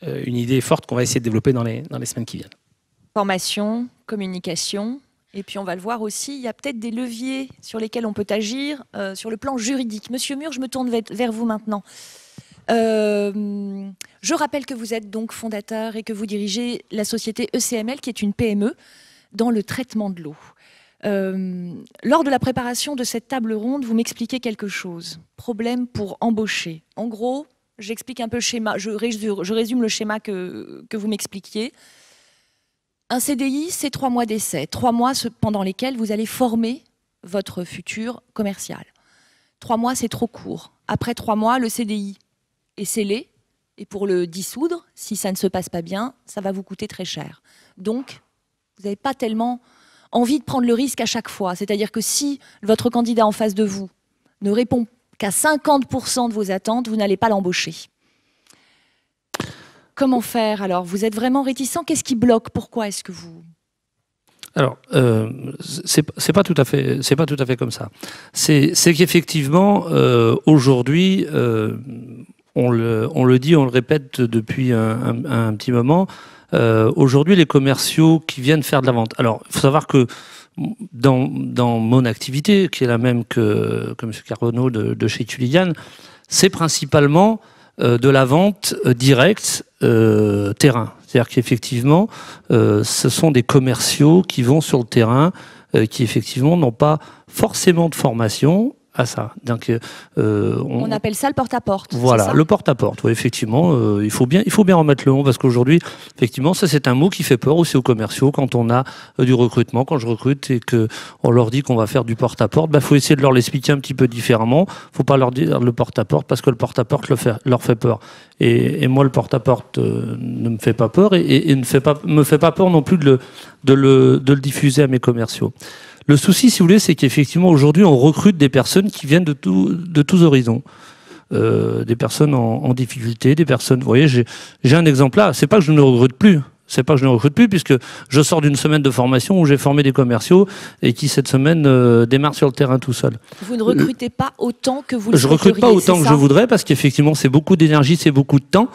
une idée forte qu'on va essayer de développer dans les semaines qui viennent. Formation, communication. Et puis on va le voir aussi, il y a peut-être des leviers sur lesquels on peut agir sur le plan juridique. Monsieur Mur, je me tourne vers vous maintenant. Je rappelle que vous êtes donc fondateur et que vous dirigez la société ECML, qui est une PME dans le traitement de l'eau. Lors de la préparation de cette table ronde, vous m'expliquez quelque chose. Problème pour embaucher. En gros, j'explique un peu le schéma, je résume le schéma que vous m'expliquiez. Un CDI, c'est 3 mois d'essai. 3 mois pendant lesquels vous allez former votre futur commercial. 3 mois, c'est trop court. Après 3 mois, le CDI est scellé. Et pour le dissoudre, si ça ne se passe pas bien, ça va vous coûter très cher. Donc, vous n'avez pas tellement envie de prendre le risque à chaque fois. C'est-à-dire que si votre candidat en face de vous ne répond qu'à 50% de vos attentes, vous n'allez pas l'embaucher. Comment faire alors? Vous êtes vraiment réticent? Qu'est-ce qui bloque? Pourquoi est-ce que vous... Alors, c'est pas tout à fait comme ça. C'est qu'effectivement, aujourd'hui, on le dit, on le répète depuis un petit moment. Aujourd'hui, les commerciaux qui viennent faire de la vente. Alors, il faut savoir que dans mon activité, qui est la même que M. Carbonneau de chez Tulian, c'est principalement de la vente directe terrain. C'est-à-dire qu'effectivement, ce sont des commerciaux qui vont sur le terrain, qui effectivement n'ont pas forcément de formation à ça. Donc, on appelle ça le porte-à-porte. Voilà, le porte-à-porte. Oui, effectivement, il faut bien remettre le nom parce qu'aujourd'hui, effectivement, ça c'est un mot qui fait peur aussi aux commerciaux quand on a du recrutement. Quand je recrute et que on leur dit qu'on va faire du porte-à-porte, faut essayer de leur l'expliquer un petit peu différemment. Faut pas leur dire le porte-à-porte parce que le porte-à-porte leur fait peur. Et moi, le porte-à-porte ne me fait pas peur et me fait pas peur non plus de le diffuser à mes commerciaux. Le souci, si vous voulez, c'est qu'effectivement, aujourd'hui, on recrute des personnes qui viennent de tous horizons. Des personnes en difficulté, des personnes... Vous voyez, j'ai un exemple là. C'est pas que je ne recrute plus. C'est pas que je ne recrute plus, puisque je sors d'une semaine de formation où j'ai formé des commerciaux et qui, cette semaine, démarrent sur le terrain tout seul. Vous ne recrutez pas autant que vous le Je ne recrute pas autant que je voudrais, parce qu'effectivement, c'est beaucoup d'énergie, c'est beaucoup de temps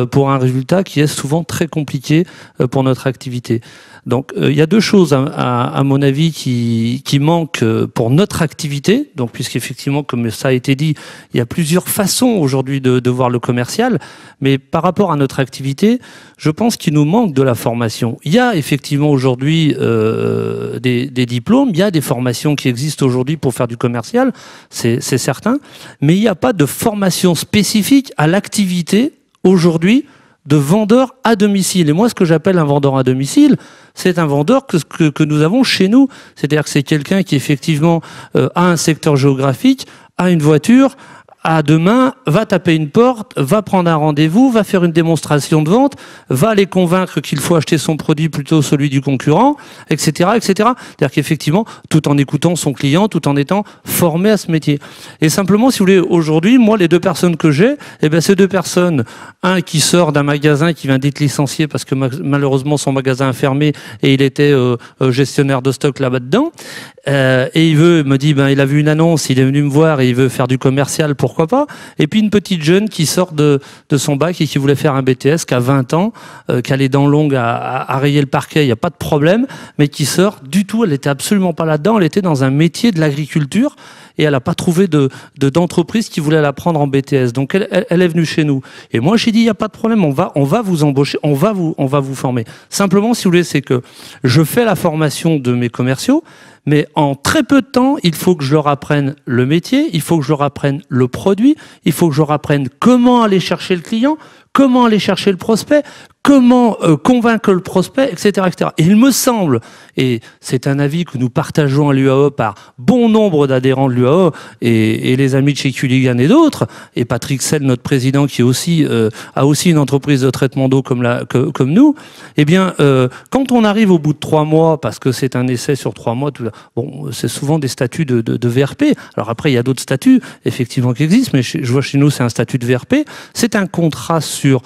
pour un résultat qui est souvent très compliqué pour notre activité. Donc, il y a deux choses, à mon avis, qui manquent pour notre activité. Donc, puisqu'effectivement, comme ça a été dit, il y a plusieurs façons aujourd'hui de voir le commercial. Mais par rapport à notre activité, je pense qu'il nous manque de la formation. Il y a effectivement aujourd'hui des diplômes, il y a des formations qui existent aujourd'hui pour faire du commercial, c'est certain. Mais il n'y a pas de formation spécifique à l'activité aujourd'hui de vendeur à domicile. Et moi, ce que j'appelle un vendeur à domicile, c'est un vendeur que nous avons chez nous. C'est-à-dire que c'est quelqu'un qui, effectivement, a un secteur géographique, a une voiture, a demain, va taper une porte, va prendre un rendez-vous, va faire une démonstration de vente, va les convaincre qu'il faut acheter son produit plutôt celui du concurrent, etc., etc. C'est-à-dire qu'effectivement, tout en écoutant son client, tout en étant formé à ce métier. Et simplement, si vous voulez, aujourd'hui, moi, les deux personnes que j'ai, ces deux personnes, un qui sort d'un magasin qui vient d'être licencié parce que malheureusement son magasin a fermé et il était gestionnaire de stock là-bas dedans, et il me dit, il a vu une annonce, il est venu me voir et il veut faire du commercial, pourquoi pas. Et puis une petite jeune qui sort de son bac et qui voulait faire un BTS, qui a 20 ans, qui a les dents longues à rayer le parquet, il n'y a pas de problème, mais qui sort du tout, elle n'était absolument pas là-dedans, elle était dans un métier de l'agriculture et elle n'a pas trouvé d'entreprise qui voulait la prendre en BTS. Donc elle est venue chez nous. Et moi j'ai dit, il n'y a pas de problème, on va vous embaucher, on va vous former. Simplement, si vous voulez, c'est que je fais la formation de mes commerciaux, mais en très peu de temps, il faut que je leur apprenne le métier, il faut que je leur apprenne le produit, il faut que je leur apprenne comment aller chercher le client, comment aller chercher le prospect, comment convaincre le prospect, etc., etc. Et il me semble, et c'est un avis que nous partageons à l'UAE par bon nombre d'adhérents de l'UAE et les amis de chez Culligan et d'autres, et Patrick Sell, notre président, qui aussi a aussi une entreprise de traitement d'eau comme nous, quand on arrive au bout de 3 mois, parce que c'est un essai sur 3 mois, c'est souvent des statuts de VRP. Alors après, il y a d'autres statuts, effectivement, qui existent, mais je vois chez nous, c'est un statut de VRP. C'est un contrat sur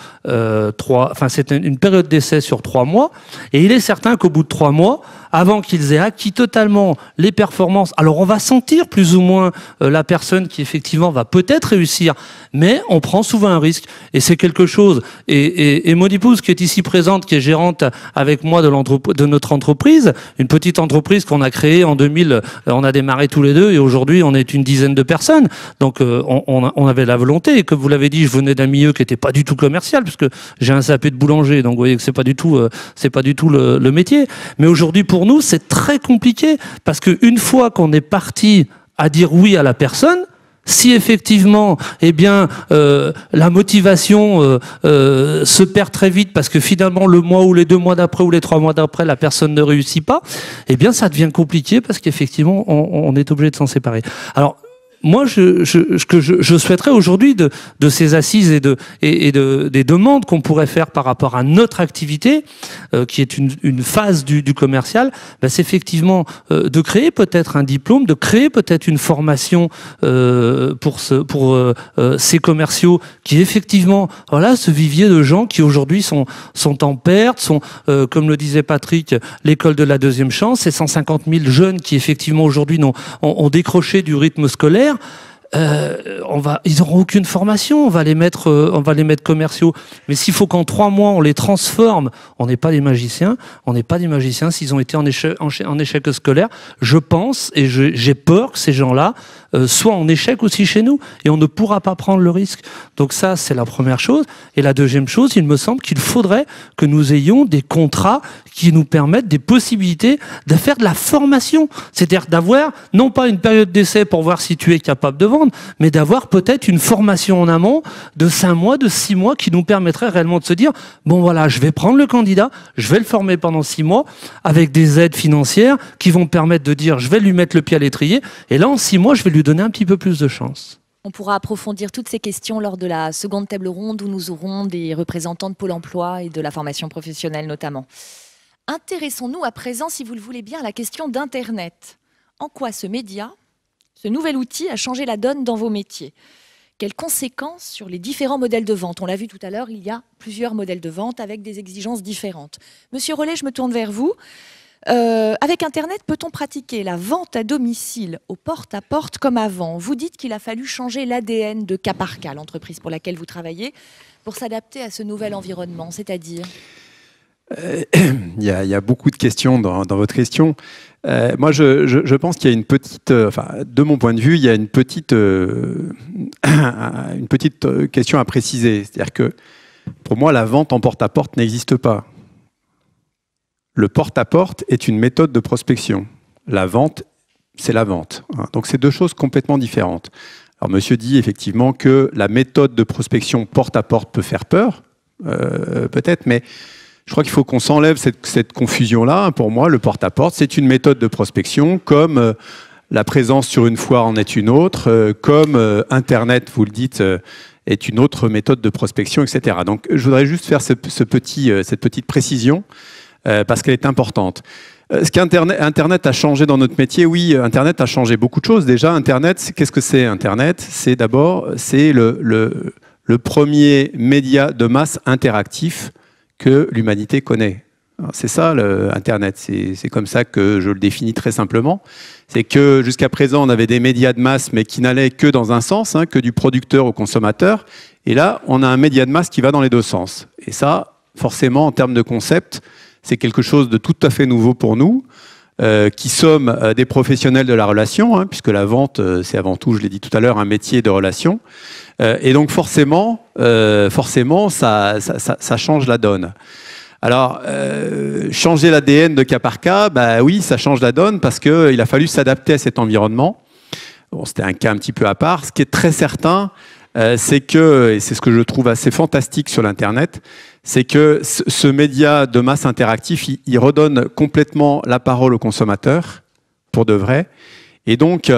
c'est une période d'essai sur 3 mois, et il est certain qu'au bout de 3 mois, avant qu'ils aient acquis totalement les performances, alors on va sentir plus ou moins la personne qui effectivement va peut-être réussir, mais on prend souvent un risque, et c'est quelque chose, et mon épouse qui est ici présente, qui est gérante avec moi de notre entreprise, une petite entreprise qu'on a créée en 2000, on a démarré tous les deux, et aujourd'hui on est une dizaine de personnes, donc on avait la volonté, et comme vous l'avez dit, je venais d'un milieu qui n'était pas du tout commercial, puisque j'ai un CAP de boulanger, donc vous voyez que c'est pas du tout le métier, mais aujourd'hui pour nous c'est très compliqué, parce qu'une fois qu'on est parti à dire oui à la personne, si effectivement, la motivation se perd très vite parce que finalement le mois ou les 2 mois d'après ou les 3 mois d'après la personne ne réussit pas, ça devient compliqué parce qu'effectivement on est obligé de s'en séparer. Alors moi, ce que je souhaiterais aujourd'hui de ces assises et des demandes qu'on pourrait faire par rapport à notre activité, qui est une phase du commercial, c'est effectivement de créer peut-être un diplôme, de créer peut-être une formation pour ces commerciaux qui effectivement, ce vivier de gens qui aujourd'hui sont en perte, sont, comme le disait Patrick, l'école de la deuxième chance, ces 150 000 jeunes qui effectivement aujourd'hui ont décroché du rythme scolaire. Ils n'auront aucune formation, on va les mettre commerciaux. Mais s'il faut qu'en 3 mois on les transforme, on n'est pas des magiciens. On n'est pas des magiciens s'ils ont été en échec scolaire. Je pense et j'ai peur que ces gens-là soit en échec aussi chez nous, et on ne pourra pas prendre le risque. Donc ça, c'est la première chose. Et la deuxième chose, il me semble qu'il faudrait que nous ayons des contrats qui nous permettent des possibilités de faire de la formation. C'est-à-dire d'avoir, non pas une période d'essai pour voir si tu es capable de vendre, mais d'avoir peut-être une formation en amont de 5 mois, de 6 mois, qui nous permettrait réellement de se dire, bon voilà, je vais prendre le candidat, je vais le former pendant 6 mois, avec des aides financières qui vont permettre de dire, je vais lui mettre le pied à l'étrier, et là, en 6 mois, je vais lui donner un petit peu plus de chance. On pourra approfondir toutes ces questions lors de la seconde table ronde où nous aurons des représentants de Pôle emploi et de la formation professionnelle notamment. Intéressons-nous à présent, si vous le voulez bien, à la question d'Internet. En quoi ce média, ce nouvel outil, a changé la donne dans vos métiers? Quelles conséquences sur les différents modèles de vente? On l'a vu tout à l'heure, il y a plusieurs modèles de vente avec des exigences différentes. Monsieur Rollet, je me tourne vers vous. Avec Internet, peut-on pratiquer la vente à domicile au porte-à-porte comme avant? Vous dites qu'il a fallu changer l'ADN de Caparca, l'entreprise pour laquelle vous travaillez, pour s'adapter à ce nouvel environnement, c'est-à-dire il y a beaucoup de questions dans votre question. Moi, je pense qu'il y a une petite, de mon point de vue, il y a une petite question à préciser. C'est-à-dire que, pour moi, la vente en porte-à-porte n'existe pas. Le porte-à-porte est une méthode de prospection. La vente, c'est la vente. Donc, c'est deux choses complètement différentes. Alors, monsieur dit effectivement que la méthode de prospection porte-à-porte peut faire peur, peut-être, mais je crois qu'il faut qu'on s'enlève cette confusion-là. Pour moi, le porte-à-porte, c'est une méthode de prospection, comme la présence sur une foire en est une autre, comme Internet, vous le dites, est une autre méthode de prospection, etc. Donc, je voudrais juste faire cette petite précision, parce qu'elle est importante. Ce qu'Internet a changé dans notre métier, oui, Internet a changé beaucoup de choses. Déjà, Internet, qu'est-ce que c'est Internet? C'est d'abord, c'est le premier média de masse interactif que l'humanité connaît. C'est ça, Internet. C'est comme ça que je le définis très simplement. C'est que jusqu'à présent, on avait des médias de masse, mais qui n'allaient que dans un sens, que du producteur au consommateur. Et là, on a un média de masse qui va dans les deux sens. Et ça, forcément, en termes de concept, c'est quelque chose de tout à fait nouveau pour nous, qui sommes des professionnels de la relation, puisque la vente, c'est avant tout, je l'ai dit tout à l'heure, un métier de relation. Et donc forcément, ça change la donne. Alors, changer l'ADN de cas par cas, bah oui, ça change la donne parce qu'il a fallu s'adapter à cet environnement. Bon, c'était un cas un petit peu à part. Ce qui est très certain, c'est que, et c'est ce que je trouve assez fantastique sur l'Internet, c'est que ce média de masse interactif, il redonne complètement la parole au consommateur, pour de vrai, et donc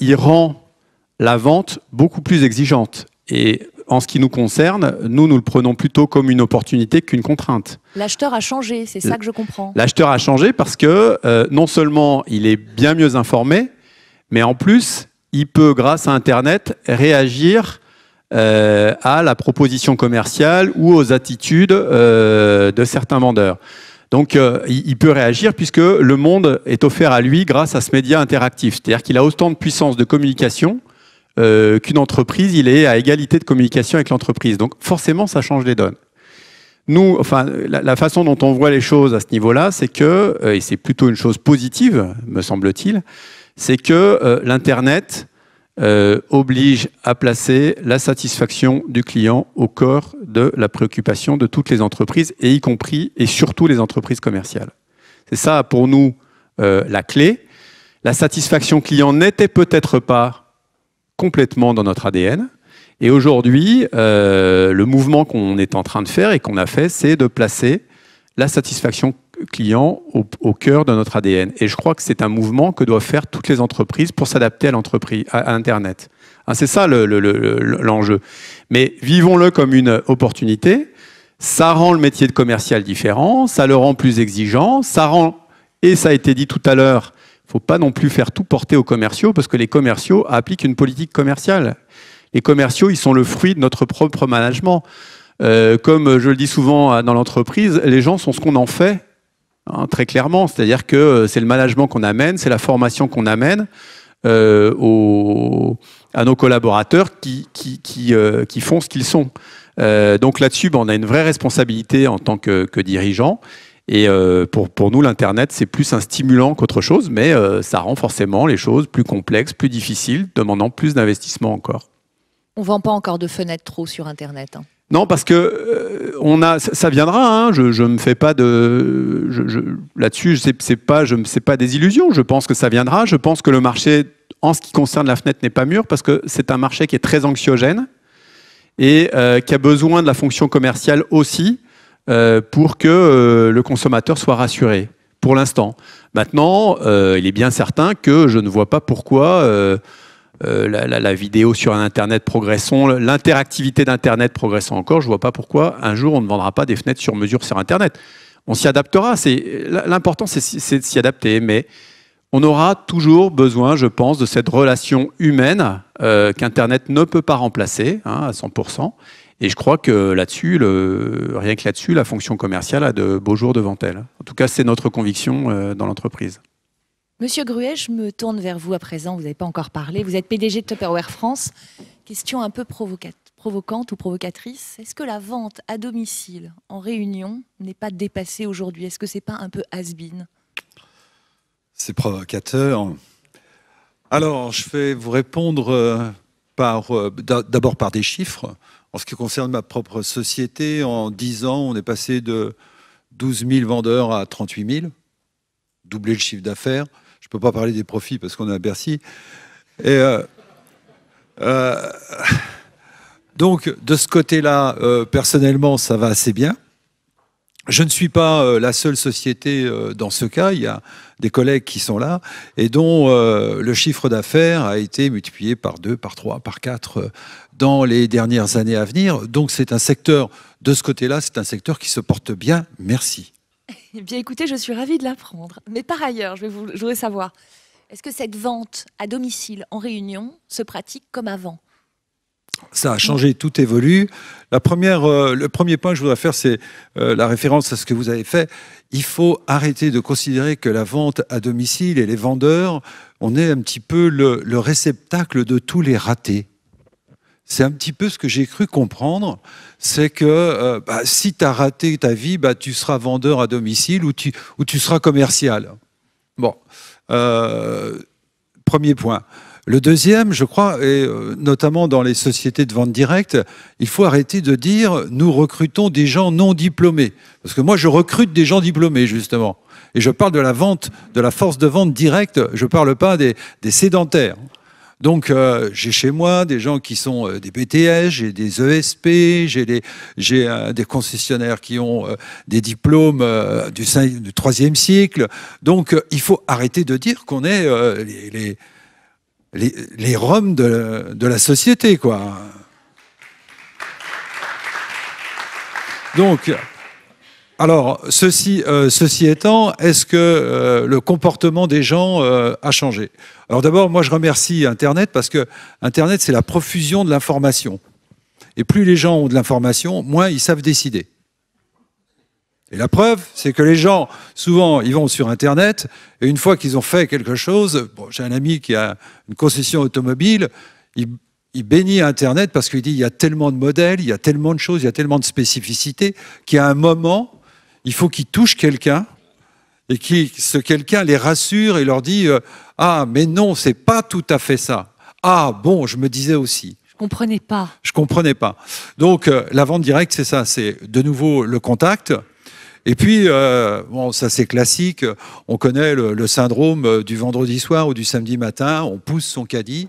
il rend la vente beaucoup plus exigeante. Et en ce qui nous concerne, nous le prenons plutôt comme une opportunité qu'une contrainte. L'acheteur a changé, c'est ça que je comprends. L'acheteur a changé parce que non seulement il est bien mieux informé, mais en plus, il peut, grâce à Internet, réagir à la proposition commerciale ou aux attitudes de certains vendeurs. Donc, il peut réagir puisque le monde est offert à lui grâce à ce média interactif. C'est-à-dire qu'il a autant de puissance de communication qu'une entreprise, il est à égalité de communication avec l'entreprise. Donc, forcément, ça change les donnes. Nous, enfin, la façon dont on voit les choses à ce niveau-là, c'est que, et c'est plutôt une chose positive, me semble-t-il, c'est que l'Internet oblige à placer la satisfaction du client au cœur de la préoccupation de toutes les entreprises, et y compris et surtout les entreprises commerciales. C'est ça, pour nous, la clé. La satisfaction client n'était peut-être pas complètement dans notre ADN. Et aujourd'hui, le mouvement qu'on est en train de faire et qu'on a fait, c'est de placer la satisfaction client au cœur de notre ADN. Et je crois que c'est un mouvement que doivent faire toutes les entreprises pour s'adapter à Internet. C'est ça l'enjeu. Mais vivons-le comme une opportunité. Ça rend le métier de commercial différent, ça le rend plus exigeant, ça rend, et ça a été dit tout à l'heure, il ne faut pas non plus faire tout porter aux commerciaux, parce que les commerciaux appliquent une politique commerciale. Les commerciaux, ils sont le fruit de notre propre management. Comme je le dis souvent dans l'entreprise, les gens sont ce qu'on en fait, très clairement. C'est-à-dire que c'est le management qu'on amène, c'est la formation qu'on amène à nos collaborateurs qui font ce qu'ils sont. Donc là-dessus, on a une vraie responsabilité en tant que dirigeant. Et pour nous, l'Internet, c'est plus un stimulant qu'autre chose, mais ça rend forcément les choses plus complexes, plus difficiles, demandant plus d'investissement encore. On ne vend pas encore de fenêtres trop sur Internet. Hein. Non, parce que ça viendra. Hein, je me fais pas de là-dessus. C'est pas des illusions. Je pense que ça viendra. Je pense que le marché, en ce qui concerne la fenêtre, n'est pas mûr parce que c'est un marché qui est très anxiogène et qui a besoin de la fonction commerciale aussi pour que le consommateur soit rassuré. Pour l'instant. Maintenant, il est bien certain que je ne vois pas pourquoi. La vidéo sur un Internet progressant, l'interactivité d'Internet progressant encore, je ne vois pas pourquoi un jour on ne vendra pas des fenêtres sur mesure sur Internet. On s'y adaptera, l'important c'est de s'y adapter, mais on aura toujours besoin, je pense, de cette relation humaine qu'Internet ne peut pas remplacer à 100%. Et je crois que là-dessus, rien que là-dessus, la fonction commerciale a de beaux jours devant elle. En tout cas, c'est notre conviction dans l'entreprise. Monsieur Gruet, je me tourne vers vous à présent, vous n'avez pas encore parlé. Vous êtes PDG de Tupperware France. Question un peu provocante ou provocatrice. Est-ce que la vente à domicile en réunion n'est pas dépassée aujourd'hui? Est-ce que ce n'est pas un peu has-been? C'est provocateur. Alors, je vais vous répondre d'abord par des chiffres. En ce qui concerne ma propre société, en 10 ans, on est passé de 12 000 vendeurs à 38 000. Doubler le chiffre d'affaires. Je ne peux pas parler des profits parce qu'on est à Bercy. Et donc, de ce côté-là, personnellement, ça va assez bien. Je ne suis pas la seule société dans ce cas. Il y a des collègues qui sont là et dont le chiffre d'affaires a été multiplié par 2, par 3, par 4 dans les dernières années à venir. Donc, c'est un secteur, de ce côté-là, c'est un secteur qui se porte bien. Merci. Eh bien, écoutez, je suis ravie de l'apprendre. Mais par ailleurs, je voudrais savoir, est-ce que cette vente à domicile en réunion se pratique comme avant? Ça a changé, tout évolue. Le premier point que je voudrais faire, c'est la référence à ce que vous avez fait. Il faut arrêter de considérer que la vente à domicile et les vendeurs, on est un petit peu le réceptacle de tous les ratés. C'est un petit peu ce que j'ai cru comprendre, c'est que si tu as raté ta vie, tu seras vendeur à domicile ou tu seras commercial. Bon, premier point. Le deuxième, je crois, et notamment dans les sociétés de vente directe, il faut arrêter de dire « nous recrutons des gens non diplômés ». Parce que moi, je recrute des gens diplômés, justement. Et je parle de la vente, de la force de vente directe, je ne parle pas des sédentaires. Donc, j'ai chez moi des gens qui sont des BTS, j'ai des ESP, j'ai des concessionnaires qui ont des diplômes du 3e cycle. Donc, il faut arrêter de dire qu'on est les Roms de la société, quoi. Donc, alors, ceci étant, est-ce que le comportement des gens a changé? Alors d'abord, moi je remercie Internet parce que Internet, c'est la profusion de l'information. Et plus les gens ont de l'information, moins ils savent décider. Et la preuve, c'est que les gens, souvent, ils vont sur Internet, et une fois qu'ils ont fait quelque chose, bon, j'ai un ami qui a une concession automobile, il bénit Internet parce qu'il dit il y a tellement de modèles, il y a tellement de choses, il y a tellement de spécificités, qu'à un moment, il faut qu'ils touchent quelqu'un, et que ce quelqu'un les rassure et leur dit « Ah, mais non, c'est pas tout à fait ça. Ah, bon, je me disais aussi. » Je comprenais pas. Je comprenais pas. Donc, la vente directe, c'est ça, c'est de nouveau le contact. Et puis, bon, ça c'est classique, on connaît le syndrome du vendredi soir ou du samedi matin, on pousse son caddie,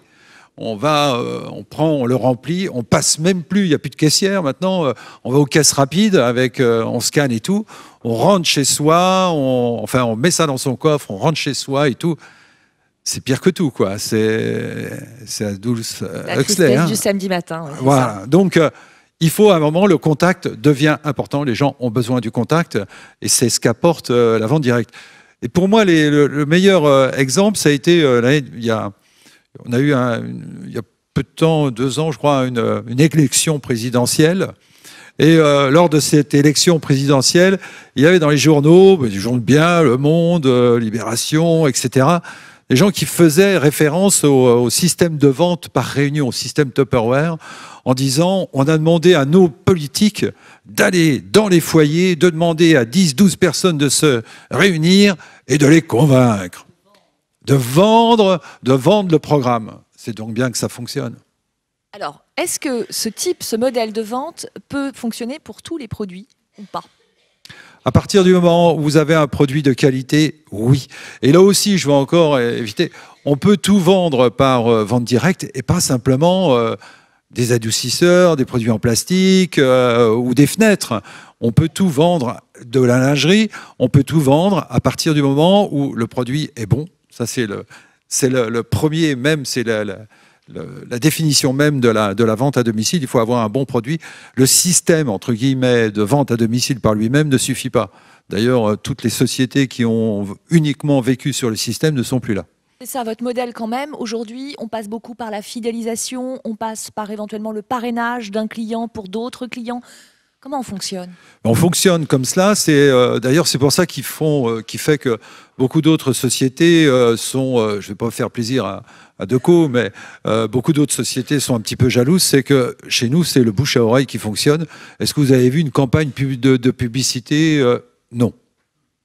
on le remplit, on passe même plus, il n'y a plus de caissière maintenant, on va aux caisses rapides, on scanne et tout, on rentre chez soi, on met ça dans son coffre, on rentre chez soi et tout. C'est pire que tout, quoi. C'est Aldous Huxley. La du samedi matin. Ouais, voilà. Ça. Donc, il faut à un moment, le contact devient important. Les gens ont besoin du contact et c'est ce qu'apporte la vente directe. Et pour moi, le meilleur exemple, ça a été on a eu il y a peu de temps, 2 ans, je crois, une élection présidentielle. Et lors de cette élection présidentielle, il y avait dans les journaux, des journaux bien, Le Monde, Libération, etc., des gens qui faisaient référence au système de vente par réunion, au système Tupperware, en disant on a demandé à nos politiques d'aller dans les foyers, de demander à 10, 12 personnes de se réunir et de les convaincre. De vendre le programme. C'est donc bien que ça fonctionne. Alors, est-ce que ce modèle de vente peut fonctionner pour tous les produits ou pas? À partir du moment où vous avez un produit de qualité, oui. Et là aussi, je vais encore éviter, on peut tout vendre par vente directe et pas simplement des adoucisseurs, des produits en plastique ou des fenêtres. On peut tout vendre, de la lingerie, on peut tout vendre à partir du moment où le produit est bon. Ça, c'est le premier, même, c'est la définition même de la vente à domicile. Il faut avoir un bon produit. Le système, entre guillemets, de vente à domicile par lui-même ne suffit pas. D'ailleurs, toutes les sociétés qui ont uniquement vécu sur le système ne sont plus là. C'est ça, votre modèle quand même. Aujourd'hui, on passe beaucoup par la fidélisation, on passe par éventuellement le parrainage d'un client pour d'autres clients. Comment on fonctionne? On fonctionne comme cela. D'ailleurs, c'est pour ça qui fait que beaucoup d'autres sociétés sont, je ne vais pas faire plaisir à Decaux, mais beaucoup d'autres sociétés sont un petit peu jalouses. C'est que chez nous, c'est le bouche à oreille qui fonctionne. Est-ce que vous avez vu une campagne de publicité? Non.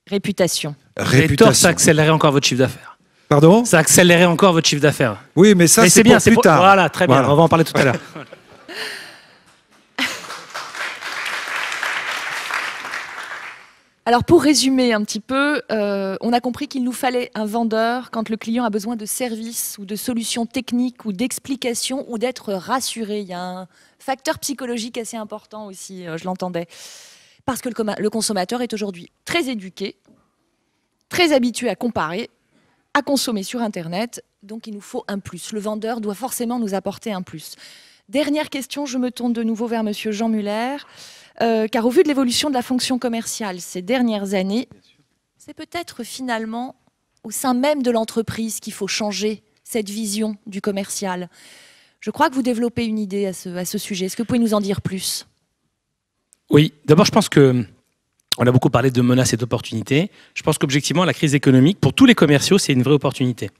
Réputation. Réputation. Ça accélérait encore votre chiffre d'affaires. Pardon? Ça accélérait encore votre chiffre d'affaires. Oui, mais ça, c'est bien, c'est plus tard. Voilà, très bien. Voilà. On va en parler tout à l'heure. Alors pour résumer un petit peu, on a compris qu'il nous fallait un vendeur quand le client a besoin de services ou de solutions techniques ou d'explications ou d'être rassuré. Il y a un facteur psychologique assez important aussi, je l'entendais. Parce que le consommateur est aujourd'hui très éduqué, très habitué à comparer, à consommer sur Internet, donc il nous faut un plus. Le vendeur doit forcément nous apporter un plus. Dernière question, je me tourne de nouveau vers Monsieur Jean Muller. Car au vu de l'évolution de la fonction commerciale ces dernières années, c'est peut-être finalement au sein même de l'entreprise qu'il faut changer cette vision du commercial. Je crois que vous développez une idée à ce sujet. Est-ce que vous pouvez nous en dire plus? Oui, d'abord je pense que on a beaucoup parlé de menaces et d'opportunités. Je pense qu'objectivement la crise économique, pour tous les commerciaux, c'est une vraie opportunité.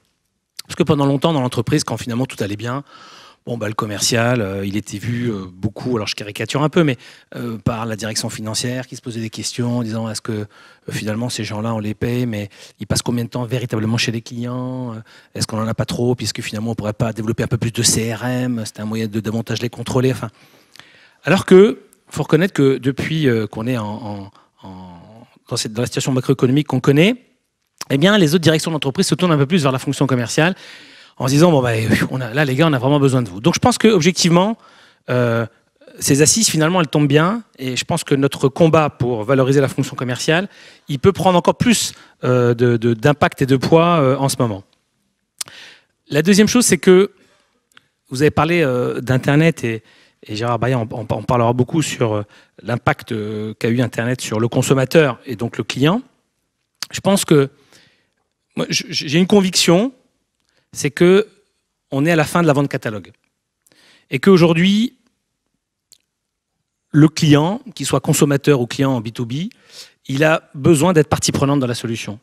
Parce que pendant longtemps dans l'entreprise, quand finalement tout allait bien, le commercial, il était vu beaucoup, alors je caricature un peu, mais par la direction financière qui se posait des questions en disant est-ce que finalement ces gens-là on les paye, mais ils passent combien de temps véritablement chez les clients? Est-ce qu'on n'en a pas trop, puisque finalement on ne pourrait pas développer un peu plus de CRM? C'était un moyen de davantage les contrôler. Enfin, alors que faut reconnaître que depuis qu'on est dans la situation macroéconomique qu'on connaît, eh bien les autres directions d'entreprise se tournent un peu plus vers la fonction commerciale, en se disant, là, les gars, on a vraiment besoin de vous. Donc, je pense qu'objectivement, ces assises, finalement, elles tombent bien. Et je pense que notre combat pour valoriser la fonction commerciale, il peut prendre encore plus d'impact et de poids en ce moment. La deuxième chose, c'est que vous avez parlé d'Internet et Gérard Baillet en parlera beaucoup sur l'impact qu'a eu Internet sur le consommateur et donc le client. Je pense que moi, j'ai une conviction, c'est qu'on est à la fin de la vente catalogue. Et qu'aujourd'hui, le client, qu'il soit consommateur ou client en B2B, il a besoin d'être partie prenante dans la solution.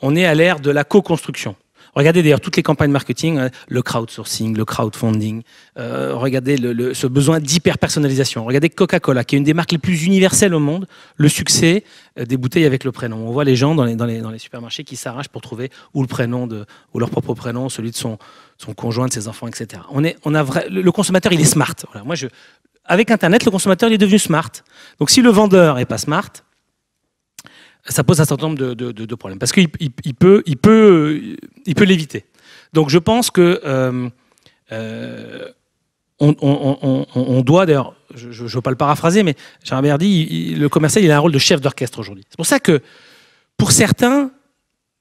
On est à l'ère de la co-construction. Regardez d'ailleurs toutes les campagnes marketing, le crowdsourcing, le crowdfunding, regardez ce besoin d'hyper-personnalisation. Regardez Coca-Cola, qui est une des marques les plus universelles au monde, le succès des bouteilles avec le prénom. On voit les gens dans les supermarchés qui s'arrachent pour trouver ou le prénom ou leur propre prénom, celui de son conjoint, de ses enfants, etc. Le consommateur, il est smart. Voilà. Avec Internet, le consommateur, il est devenu smart. Donc si le vendeur n'est pas smart, ça pose un certain nombre de problèmes. Parce qu'il peut l'éviter. Donc je pense que on doit, d'ailleurs, je ne veux pas le paraphraser, mais Gérard Baillet dit, le commercial, il a un rôle de chef d'orchestre aujourd'hui. C'est pour ça que, pour certains,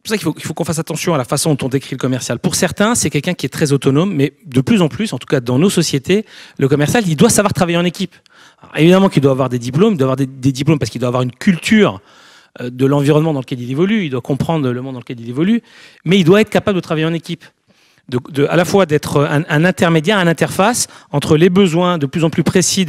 qu'il faut qu'on fasse attention à la façon dont on décrit le commercial. Pour certains, c'est quelqu'un qui est très autonome, mais de plus en plus, en tout cas dans nos sociétés, le commercial, il doit savoir travailler en équipe. Alors, évidemment qu'il doit avoir des diplômes, il doit avoir des diplômes parce qu'il doit avoir une culture de l'environnement dans lequel il évolue, il doit comprendre le monde dans lequel il évolue, mais il doit être capable de travailler en équipe. À la fois d'être un intermédiaire, une interface entre les besoins de plus en plus précis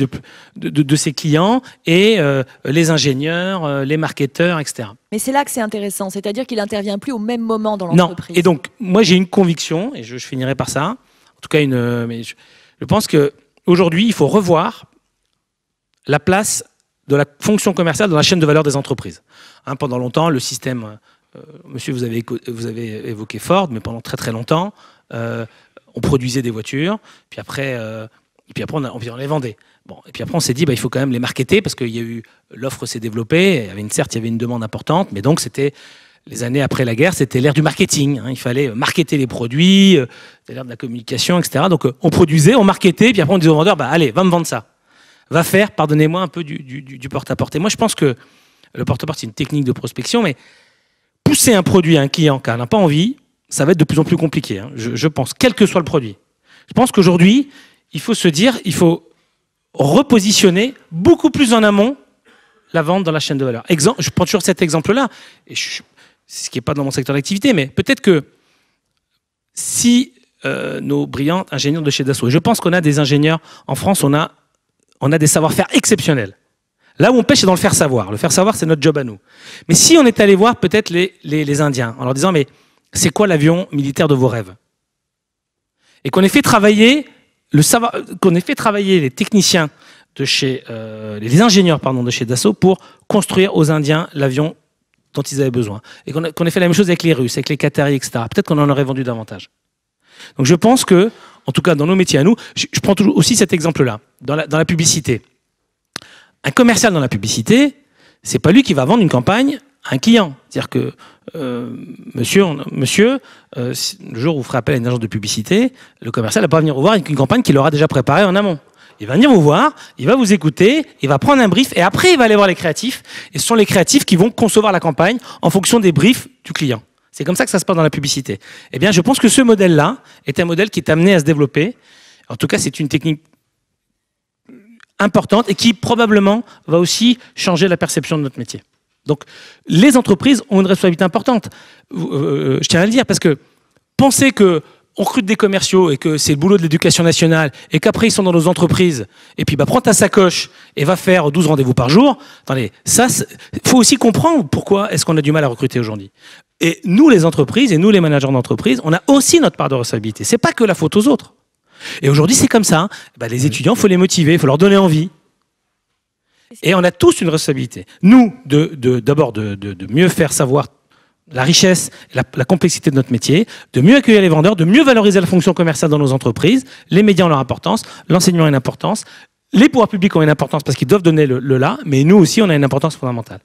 de ses clients et les ingénieurs, les marketeurs, etc. Mais c'est là que c'est intéressant, c'est-à-dire qu'il n'intervient plus au même moment dans l'entreprise. Non, et donc moi j'ai une conviction, et je finirai par ça, en tout cas mais je pense qu'aujourd'hui il faut revoir la place de la fonction commerciale dans la chaîne de valeur des entreprises. Hein, pendant longtemps, le système, monsieur, vous avez évoqué Ford, mais pendant très très longtemps, on produisait des voitures, puis après on les vendait. Bon, et puis après on s'est dit, il faut quand même les marketer, parce qu'il y a eu, l'offre s'est développée, certes il y avait une demande importante, mais donc c'était, les années après la guerre, c'était l'ère du marketing. Hein, il fallait marketer les produits, c'était l'ère de la communication, etc. Donc on produisait, on marketait, puis après on disait au vendeur, allez, va me vendre ça. Va faire, pardonnez-moi, un peu du porte-à-porte. Et moi je pense que le porte-à-porte, c'est une technique de prospection, mais pousser un produit à un client qui n'a pas envie, ça va être de plus en plus compliqué, hein, je pense, quel que soit le produit. Je pense qu'aujourd'hui, il faut se dire, il faut repositionner beaucoup plus en amont la vente dans la chaîne de valeur. Je prends toujours cet exemple-là, et c'est ce qui n'est pas dans mon secteur d'activité, mais peut-être que si nos brillants ingénieurs de chez Dassault, et je pense qu'on a des ingénieurs en France, on a des savoir-faire exceptionnels. Là où on pêche, c'est dans le faire savoir. Le faire savoir, c'est notre job à nous. Mais si on est allé voir peut-être les Indiens, en leur disant, mais c'est quoi l'avion militaire de vos rêves? Et qu'on ait fait travailler les techniciens de chez, les ingénieurs de chez Dassault pour construire aux Indiens l'avion dont ils avaient besoin. Et qu'on ait fait la même chose avec les Russes, avec les Qataris, etc. Peut-être qu'on en aurait vendu davantage. Donc je pense que, en tout cas dans nos métiers à nous, je prends toujours aussi cet exemple-là, dans la publicité. Un commercial dans la publicité, c'est pas lui qui va vendre une campagne à un client. C'est-à-dire que, monsieur, le jour où vous ferez appel à une agence de publicité, le commercial ne va pas venir vous voir avec une campagne qu'il aura déjà préparée en amont. Il va venir vous voir, il va vous écouter, il va prendre un brief et après il va aller voir les créatifs. Et ce sont les créatifs qui vont concevoir la campagne en fonction des briefs du client. C'est comme ça que ça se passe dans la publicité. Eh bien, je pense que ce modèle-là est un modèle qui est amené à se développer. En tout cas, c'est une technique importante et qui probablement va aussi changer la perception de notre métier. Donc, les entreprises ont une responsabilité importante. Je tiens à le dire parce que penser que on recrute des commerciaux et que c'est le boulot de l'éducation nationale et qu'après ils sont dans nos entreprises et puis prends ta sacoche et va faire 12 rendez-vous par jour. Attendez, ça, faut aussi comprendre pourquoi est-ce qu'on a du mal à recruter aujourd'hui. Et nous, les entreprises et nous, les managers d'entreprise, on a aussi notre part de responsabilité. C'est pas que la faute aux autres. Et aujourd'hui, c'est comme ça. Hein. Les étudiants, il faut les motiver, il faut leur donner envie. Et on a tous une responsabilité. Nous, d'abord de mieux faire savoir la richesse, la complexité de notre métier, de mieux accueillir les vendeurs, de mieux valoriser la fonction commerciale dans nos entreprises. Les médias ont leur importance, l'enseignement a une importance, les pouvoirs publics ont une importance parce qu'ils doivent donner le là, mais nous aussi, on a une importance fondamentale.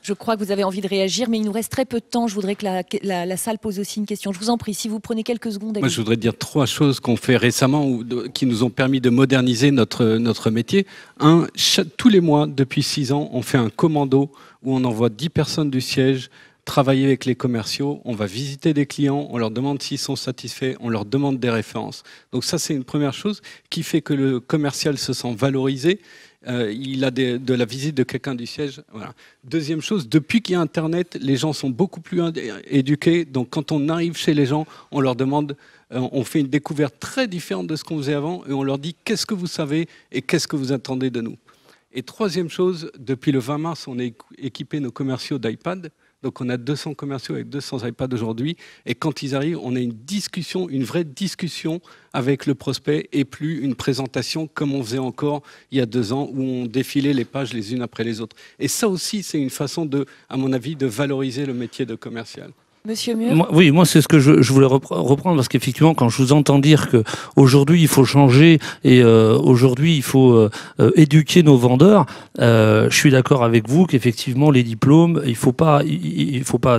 Je crois que vous avez envie de réagir, mais il nous reste très peu de temps. Je voudrais que la salle pose aussi une question. Je vous en prie, si vous prenez quelques secondes. Moi, je voudrais dire 3 choses qu'on fait récemment qui nous ont permis de moderniser notre métier. Tous les mois, depuis 6 ans, on fait un commando où on envoie 10 personnes du siège travailler avec les commerciaux, on va visiter des clients, on leur demande s'ils sont satisfaits, on leur demande des références. Donc ça, c'est une première chose qui fait que le commercial se sent valorisé. Il a de la visite de quelqu'un du siège. Voilà. Deuxième chose, depuis qu'il y a Internet, les gens sont beaucoup plus éduqués. Donc quand on arrive chez les gens, on leur demande, on fait une découverte très différente de ce qu'on faisait avant et on leur dit qu'est-ce que vous savez et qu'est-ce que vous attendez de nous. Et troisième chose, depuis le 20 mars, on a équipé nos commerciaux d'iPad. Donc on a 200 commerciaux avec 200 iPads aujourd'hui. Et quand ils arrivent, on a une discussion, une vraie discussion avec le prospect et plus une présentation comme on faisait encore il y a 2 ans où on défilait les pages les unes après les autres. Et ça aussi, c'est une façon, à mon avis, de valoriser le métier de commercial. Monsieur Mur. Oui, moi c'est ce que je voulais reprendre parce qu'effectivement quand je vous entends dire que aujourd'hui il faut changer et aujourd'hui il faut éduquer nos vendeurs, je suis d'accord avec vous qu'effectivement les diplômes il faut pas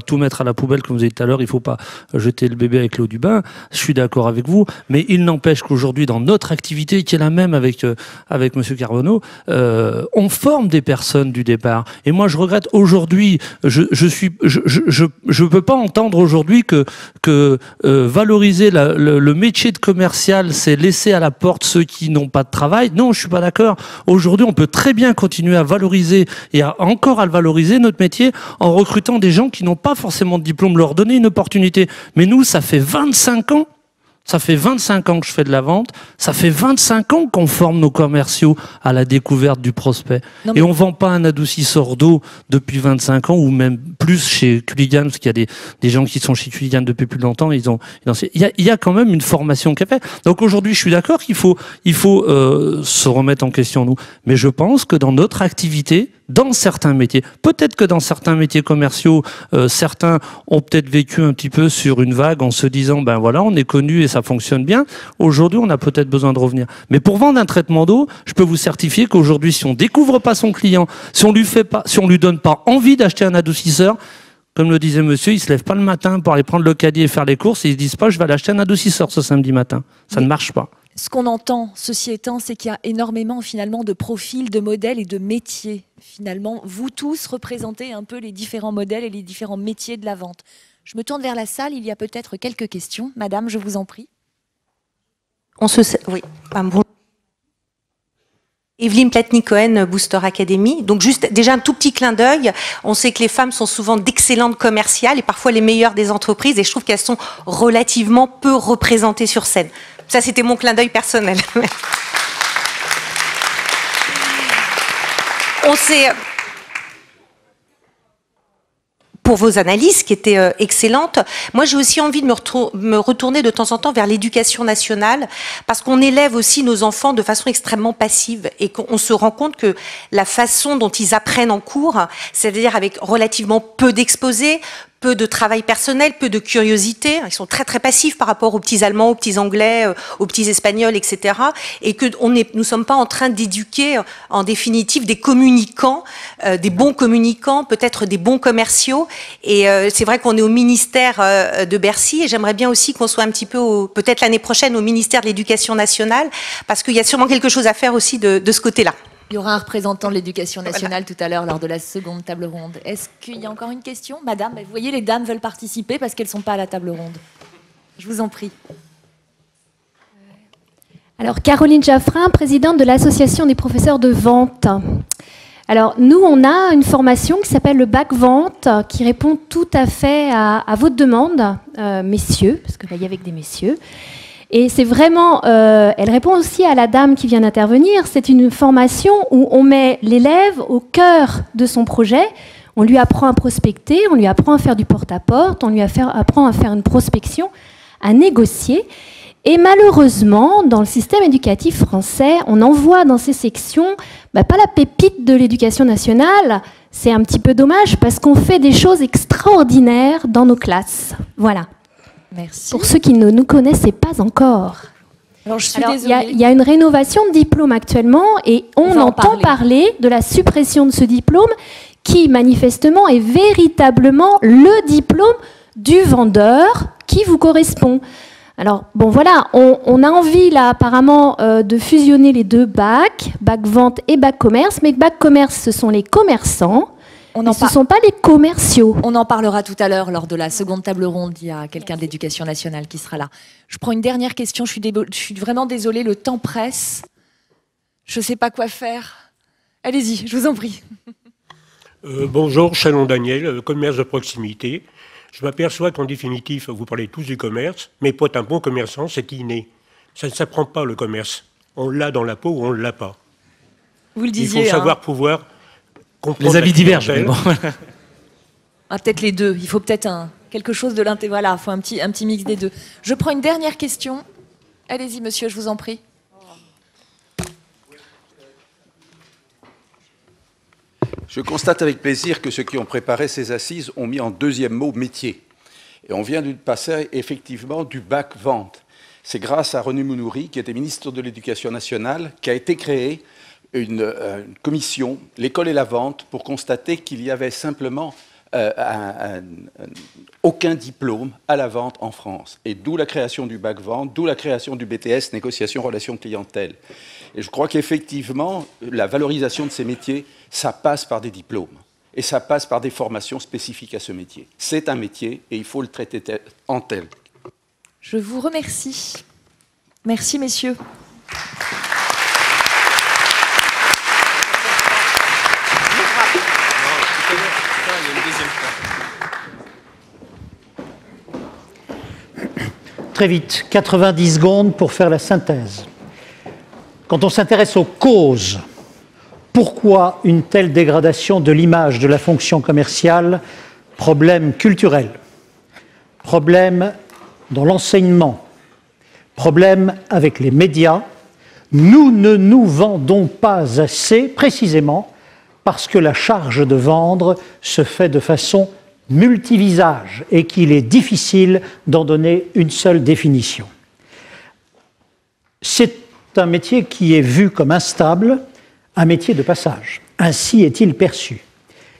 tout mettre à la poubelle comme vous avez dit tout à l'heure, il faut pas jeter le bébé avec l'eau du bain. Je suis d'accord avec vous, mais il n'empêche qu'aujourd'hui dans notre activité qui est la même avec Monsieur Carbonneau, on forme des personnes du départ. Et moi je regrette aujourd'hui, je peux pas entendre aujourd'hui que valoriser le métier de commercial, c'est laisser à la porte ceux qui n'ont pas de travail. Non, je suis pas d'accord. Aujourd'hui, on peut très bien continuer à valoriser et encore à le valoriser notre métier en recrutant des gens qui n'ont pas forcément de diplôme, leur donner une opportunité. Mais nous, ça fait 25 ans. Ça fait 25 ans que je fais de la vente. Ça fait 25 ans qu'on forme nos commerciaux à la découverte du prospect. Et on vend pas un adoucisseur d'eau depuis 25 ans, ou même plus chez Culligan, parce qu'il y a des gens qui sont chez Culligan depuis plus longtemps. Il y a quand même une formation qui est faite. Donc aujourd'hui, je suis d'accord qu'il faut se remettre en question, nous. Mais je pense que dans notre activité, dans certains métiers, peut-être que dans certains métiers commerciaux, certains ont peut-être vécu un petit peu sur une vague en se disant, ben voilà, on est connu et ça fonctionne bien. Aujourd'hui, on a peut-être besoin de revenir. Mais pour vendre un traitement d'eau, je peux vous certifier qu'aujourd'hui, si on découvre pas son client, si on lui donne pas envie d'acheter un adoucisseur, comme le disait monsieur, il se lève pas le matin pour aller prendre le caddie et faire les courses et ils se disent pas, je vais aller acheter un adoucisseur ce samedi matin. Ça ne marche pas. Ce qu'on entend, ceci étant, c'est qu'il y a énormément finalement de profils, de modèles et de métiers. Finalement, vous tous représentez un peu les différents modèles et les différents métiers de la vente. Je me tourne vers la salle, il y a peut-être quelques questions. Madame, je vous en prie. Oui, bon. Evelyne Platnik-Cohen, Booster Academy. Donc juste déjà un tout petit clin d'œil. On sait que les femmes sont souvent d'excellentes commerciales et parfois les meilleures des entreprises. Et je trouve qu'elles sont relativement peu représentées sur scène. Ça, c'était mon clin d'œil personnel. On sait, pour vos analyses qui étaient excellentes, moi j'ai aussi envie de me retourner de temps en temps vers l'éducation nationale, parce qu'on élève aussi nos enfants de façon extrêmement passive et qu'on se rend compte que la façon dont ils apprennent en cours, c'est-à-dire avec relativement peu d'exposés, peu de travail personnel, peu de curiosité. Ils sont très très passifs par rapport aux petits Allemands, aux petits Anglais, aux petits Espagnols, etc. Et que nous sommes pas en train d'éduquer, en définitive, des communicants, des bons communicants, peut-être des bons commerciaux. Et c'est vrai qu'on est au ministère de Bercy, et j'aimerais bien aussi qu'on soit un petit peu, peut-être l'année prochaine, au ministère de l'Éducation nationale, parce qu'il y a sûrement quelque chose à faire aussi de ce côté-là. Il y aura un représentant de l'éducation nationale tout à l'heure lors de la seconde table ronde. Est-ce qu'il y a encore une question? Madame, vous voyez, les dames veulent participer parce qu'elles ne sont pas à la table ronde. Je vous en prie. Alors, Caroline Jaffrin, présidente de l'Association des professeurs de vente. Alors, nous, on a une formation qui s'appelle le bac vente, qui répond tout à fait à votre demande, messieurs, parce que là, il y a avec des messieurs. Et c'est vraiment, elle répond aussi à la dame qui vient d'intervenir, c'est une formation où on met l'élève au cœur de son projet, on lui apprend à prospecter, on lui apprend à faire du porte-à-porte, on lui apprend à faire une prospection, à négocier. Et malheureusement, dans le système éducatif français, on envoie dans ces sections pas la pépite de l'éducation nationale. C'est un petit peu dommage parce qu'on fait des choses extraordinaires dans nos classes. Voilà. Merci. Pour ceux qui ne nous connaissaient pas encore. Alors, je suis désolée. Il y a une rénovation de diplôme actuellement et on entend parler de la suppression de ce diplôme qui, manifestement, est véritablement le diplôme du vendeur qui vous correspond. Alors, bon, voilà, on a envie, là, apparemment, de fusionner les deux bacs, bac vente et bac commerce, mais bac commerce, ce sont les commerçants. Ce ne sont pas les commerciaux. On en parlera tout à l'heure lors de la seconde table ronde. Il y a quelqu'un de l'Éducation nationale qui sera là. Je prends une dernière question. Je suis vraiment désolée, le temps presse. Je ne sais pas quoi faire. Allez-y, je vous en prie. Bonjour, Chalon Daniel, commerce de proximité. Je m'aperçois qu'en définitive, vous parlez tous du commerce, mais pour être un bon commerçant, c'est inné. Ça ne s'apprend pas, le commerce. On l'a dans la peau ou on ne l'a pas. Vous le disiez. Il faut savoir pouvoir... Les avis divergent. Mais bon. Peut-être les deux. Il faut peut-être quelque chose de l'inté. Voilà, il faut un petit mix des deux. Je prends une dernière question. Allez-y, monsieur, je vous en prie. Je constate avec plaisir que ceux qui ont préparé ces assises ont mis en deuxième mot métier. Et on vient de passer effectivement du bac vente. C'est grâce à René Mounoury, qui était ministre de l'Éducation nationale, qu'a été créée une commission, l'école et la vente, pour constater qu'il y avait simplement aucun diplôme à la vente en France. Et d'où la création du bac vente, d'où la création du BTS, négociation relation clientèle. Et je crois qu'effectivement, la valorisation de ces métiers, ça passe par des diplômes. Et ça passe par des formations spécifiques à ce métier. C'est un métier et il faut le traiter en tel. Je vous remercie. Merci, messieurs. très vite, 90 secondes pour faire la synthèse. Quand on s'intéresse aux causes, pourquoi une telle dégradation de l'image de la fonction commerciale? Problème culturel, problème dans l'enseignement, problème avec les médias. Nous ne nous vendons pas assez, précisément parce que la charge de vendre se fait de façon multivisage et qu'il est difficile d'en donner une seule définition. C'est un métier qui est vu comme instable, un métier de passage. Ainsi est-il perçu.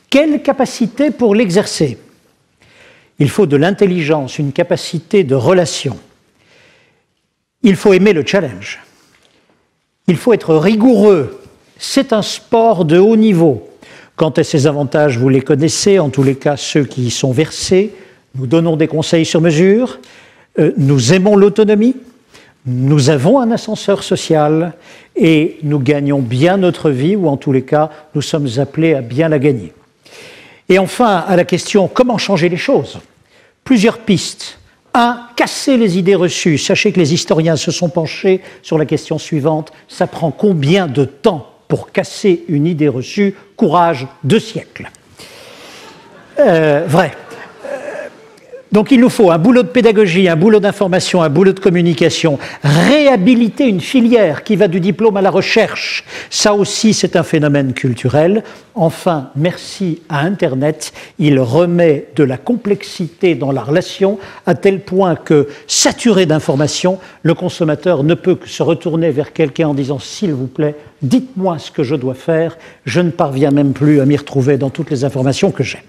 Quelle capacité pour l'exercer? Il faut de l'intelligence, une capacité de relation. Il faut aimer le challenge. Il faut être rigoureux. C'est un sport de haut niveau. Quant à ses avantages, vous les connaissez, en tous les cas ceux qui y sont versés. Nous donnons des conseils sur mesure. Nous aimons l'autonomie. Nous avons un ascenseur social et nous gagnons bien notre vie, ou en tous les cas, nous sommes appelés à bien la gagner. Et enfin, à la question « Comment changer les choses ?» Plusieurs pistes. 1. Casser les idées reçues. Sachez que les historiens se sont penchés sur la question suivante. Ça prend combien de temps pour casser une idée reçue? Courage, 2 siècles. Vrai. Donc il nous faut un boulot de pédagogie, un boulot d'information, un boulot de communication, réhabiliter une filière qui va du diplôme à la recherche. Ça aussi, c'est un phénomène culturel. Enfin, merci à Internet, il remet de la complexité dans la relation à tel point que, saturé d'informations, le consommateur ne peut que se retourner vers quelqu'un en disant « S'il vous plaît, dites-moi ce que je dois faire, je ne parviens même plus à m'y retrouver dans toutes les informations que j'ai ».